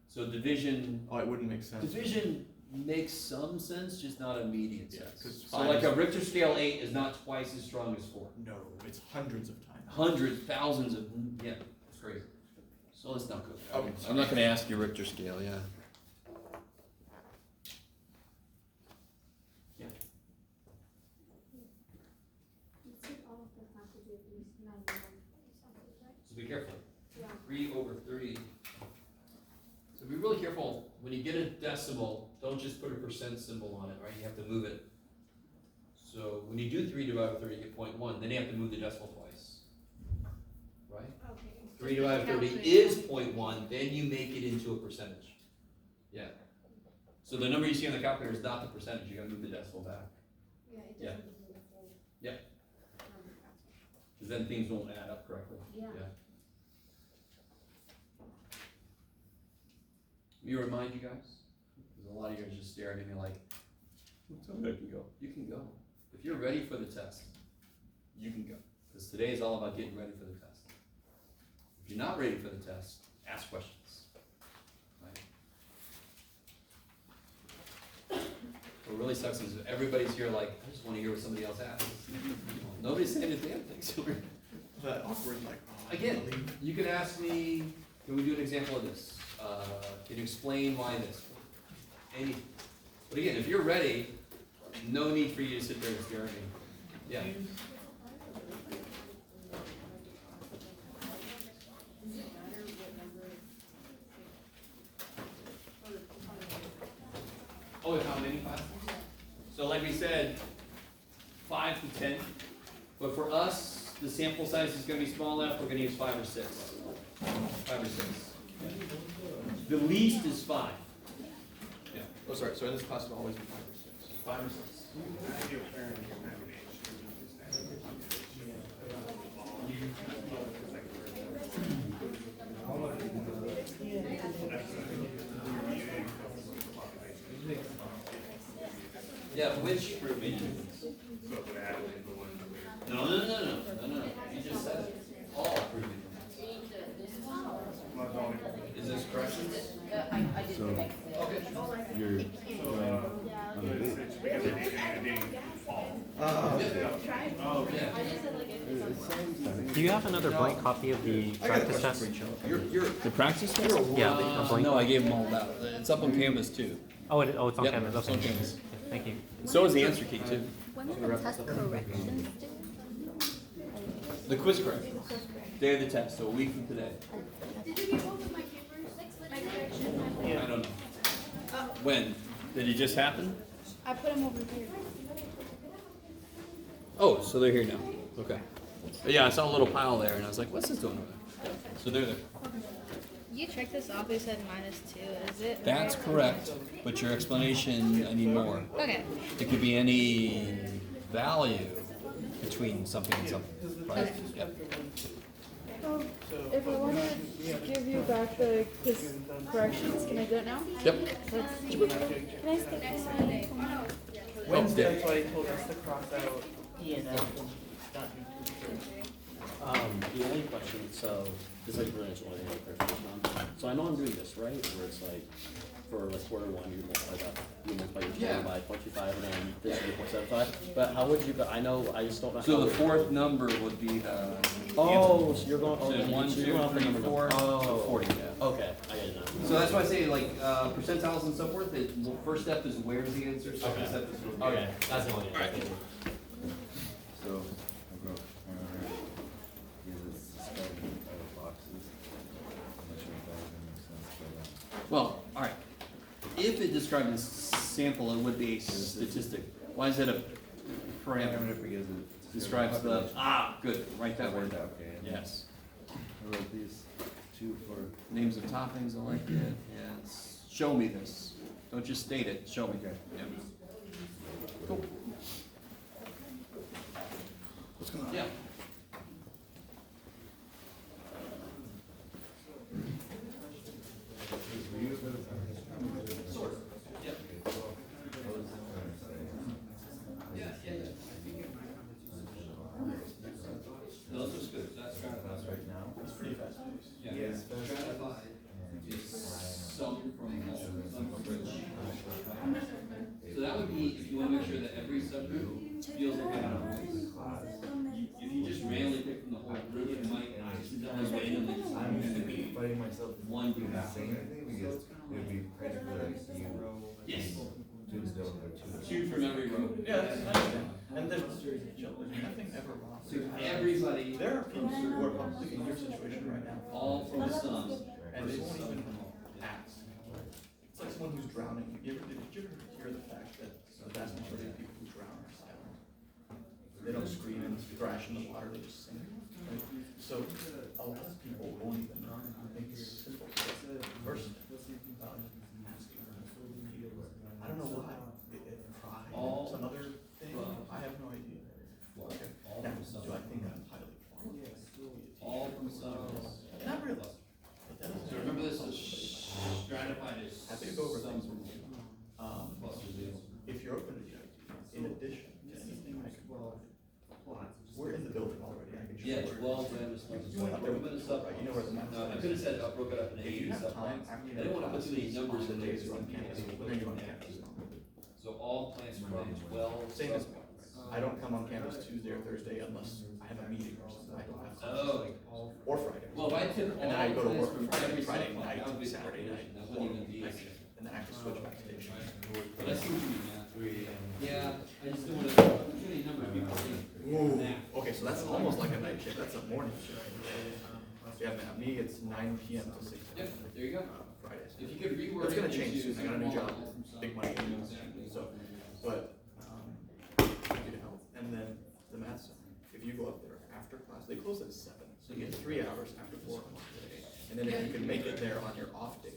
So division, Oh, it wouldn't make sense. division makes some sense, just not immediate Yeah, sense. 'cause So 5 like is- a Richter scale 8 is not twice as strong as 4. No, it's hundreds of times. Hundreds, thousands of, yeah, it's crazy. So let's not go there. Okay. I'm not gonna ask you Richter scale, yeah. Yeah. So be careful. Yeah. 3/30. So be really careful, when you get a decimal, don't just put a percent symbol on it, right? You have to move it. So when you do 3/30, you get 0.1, then you have to move the decimal twice. Right? Okay. 3/30 is 0.1, then you make it into a percentage. Yeah. So the number you see on the calculator is not the percentage, you gotta move the decimal back. Yeah, it Yeah. doesn't give me the full. Yeah. number. Because then things won't add up correctly. Yeah. Let me remind you guys, because a lot of you are just staring at me like, tell me I can go. You can go. If you're ready for the test, you can go. Because today is all about getting ready for the test. If you're not ready for the test, ask questions. Right? really sucks is everybody's here like, I just wanna hear what somebody else has. Nobody's saying a damn thing, so we're. That awkward, like, oh, I Again, gotta leave. you could ask me, can we do an example of this? Can you explain why this? Any, but again, if you're ready, no need for you to sit there and stare at me. Yeah. Oh, how many classes? So like we said, 5 to 10. But for us, the sample size is gonna be small enough, we're gonna use 5 or 6. 5 or 6. Yeah. The least is 5. Yeah. Oh, sorry, so in this class it'll always be 5 or 6. 5 or 6. Your parent can have an age Yeah, which group meeting? No. You just said it. All group meetings. Is this corrections? I did So- make it. Okay. You're going on the date. Oh, Yeah. Do you have another blank copy of the I got a practice question test? for each other. You're, The practice test? Yeah, a blank. No, I gave them all that. It's up on Canvas too. Oh, it's on Yep, Canvas, it's on okay. Canvas. Thank you. So is the answer key too. When are the test corrections due? The quiz corrections. Day of the test, so a week from today. Did you get both of my papers? My correction? I don't know. When? Did it just happen? I put them over here. Oh, so they're here now. Okay. Yeah, I saw a little pile there and I was like, what's this doing over there? So they're there. You checked this off, it said -2, is it? That's correct, but your explanation, I need more. Okay. It could be any value between something and something, right? Yep. If I wanna give you back the quiz corrections, can I do it now? Yep. Can I skip next Monday? Wednesday, that's why he told us to cross out E and F and not do 2 and 3. The only question, so, this is like really interesting, I think, clarification on. So I know I'm doing this, right, where it's like, for like quarter one, you multiply that, you multiply your Yeah. total by 0.25 and then this is 0.75, but how would you, but I know, I just don't know. So how the it- fourth number would be the. Oh, so you're going, So okay, one, so two, you're going off the three, number. 4, Oh, so 40, yeah. okay, I get it now. So that's why I say like percentiles and so forth, the first step is where's the answer, second Okay. step is where. Okay, that's the only. Alright. So, I'll go, because it's describing other boxes. I'm not sure if that even makes sense, but, Well, alright, if it described a sample, it would be a statistic. Why is it a parameter? because it Describes the, good, write that word down. Okay. Yes. I wrote these two for, Names of toppings, I like it, and show me this. Don't just state it, show me. Okay. Yep. Cool. What's going on? Yeah. Sort of. Yep. No, this was good. That's stratified right now. It's pretty fast paced. Yeah. Stratified is some from all, some from rich. So that would be, if you wanna make sure that every subgroup feels like they have a voice. If you just randomly pick from the whole group, it might accidentally randomly. I'm fighting myself One to group. not say anything because it would be practically like you. Yes. Tuesday over Two from every row. Yeah, that's, I understand. And there's nothing ever wrong. So everybody, There are people who are probably in your situation right now. all from the sums. And they won't even ask. It's like someone who's drowning. Did you ever hear the fact that the vast majority of people who drown are silent? They don't scream and thrash in the water, they just sing. Right? So a lot of people won't even think it's simple. First, I don't know why. Pride, All some other thing, I have no idea. Okay. Now, do I think I'm highly qualified? All from sums. Not really. But that is- So remember this is stratified as Happy to go over sums things from with you. plus or zero. If you're open to the idea, in addition to anything I can provide, we're in the building already, I can show Yeah, you. well, I understand. You went out there with We're the gonna stuff, right, you know where the map No, I is. could have said, broke it up in If eight you have stuff. time I after didn't wanna put too many numbers in there. days you're on campus, when are you on campus? So So all plants from 12. Same as me. I don't come on campus Tuesday or Thursday unless I have a meeting or something. I don't have classes. Oh. Or Friday. Well, if I took And then I all go to plants work from Friday every night, single plant, that would be Saturday night, that wouldn't even be. night shift, and then I have to switch back stations. But I see what you mean, yeah. I just don't want to, too many number of people think that. Okay, so that's almost like a night shift, that's a morning shift. Yeah, man, me, it's 9 PM to 6 Yep, AM. there you go. Fridays. If you could reword it. It's gonna change into soon, I got a new job, something big money, Exactly. so, but, happy to help. And then the math center, if you go up there after class, they close at 7, so you get 3 hours after 4 o'clock today. And then if you can make it there on your off days.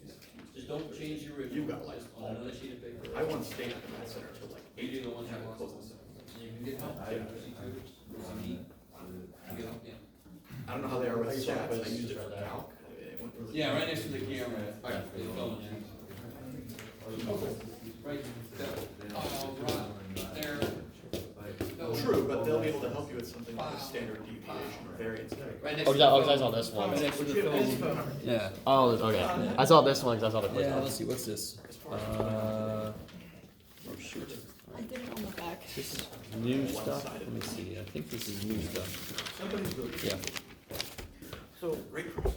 Just don't change your original. You've got like, Just on another sheet of paper. I once stayed at the math center till like 8, You do the ones have you it want. close at 7. You can get help. Yeah. You get help, yeah. I don't know how they are with stats, I used it for calc. It went really Yeah, well. right next to the camera. Right, for the phone. Right, there. No. True, but they'll be able to help you with something like a standard deviation or variance. Right next Oh, to yeah, the oh, 'cause I phone. saw this one. Right next to Would the you have this phone. phone? Yeah. Oh, okay. I saw this one because I saw the quiz. Yeah, let's see, what's this? Oh shoot. I did it on the back. Is this new stuff? Let me see, I think this is new stuff. Somebody's really. Yeah. So, great person.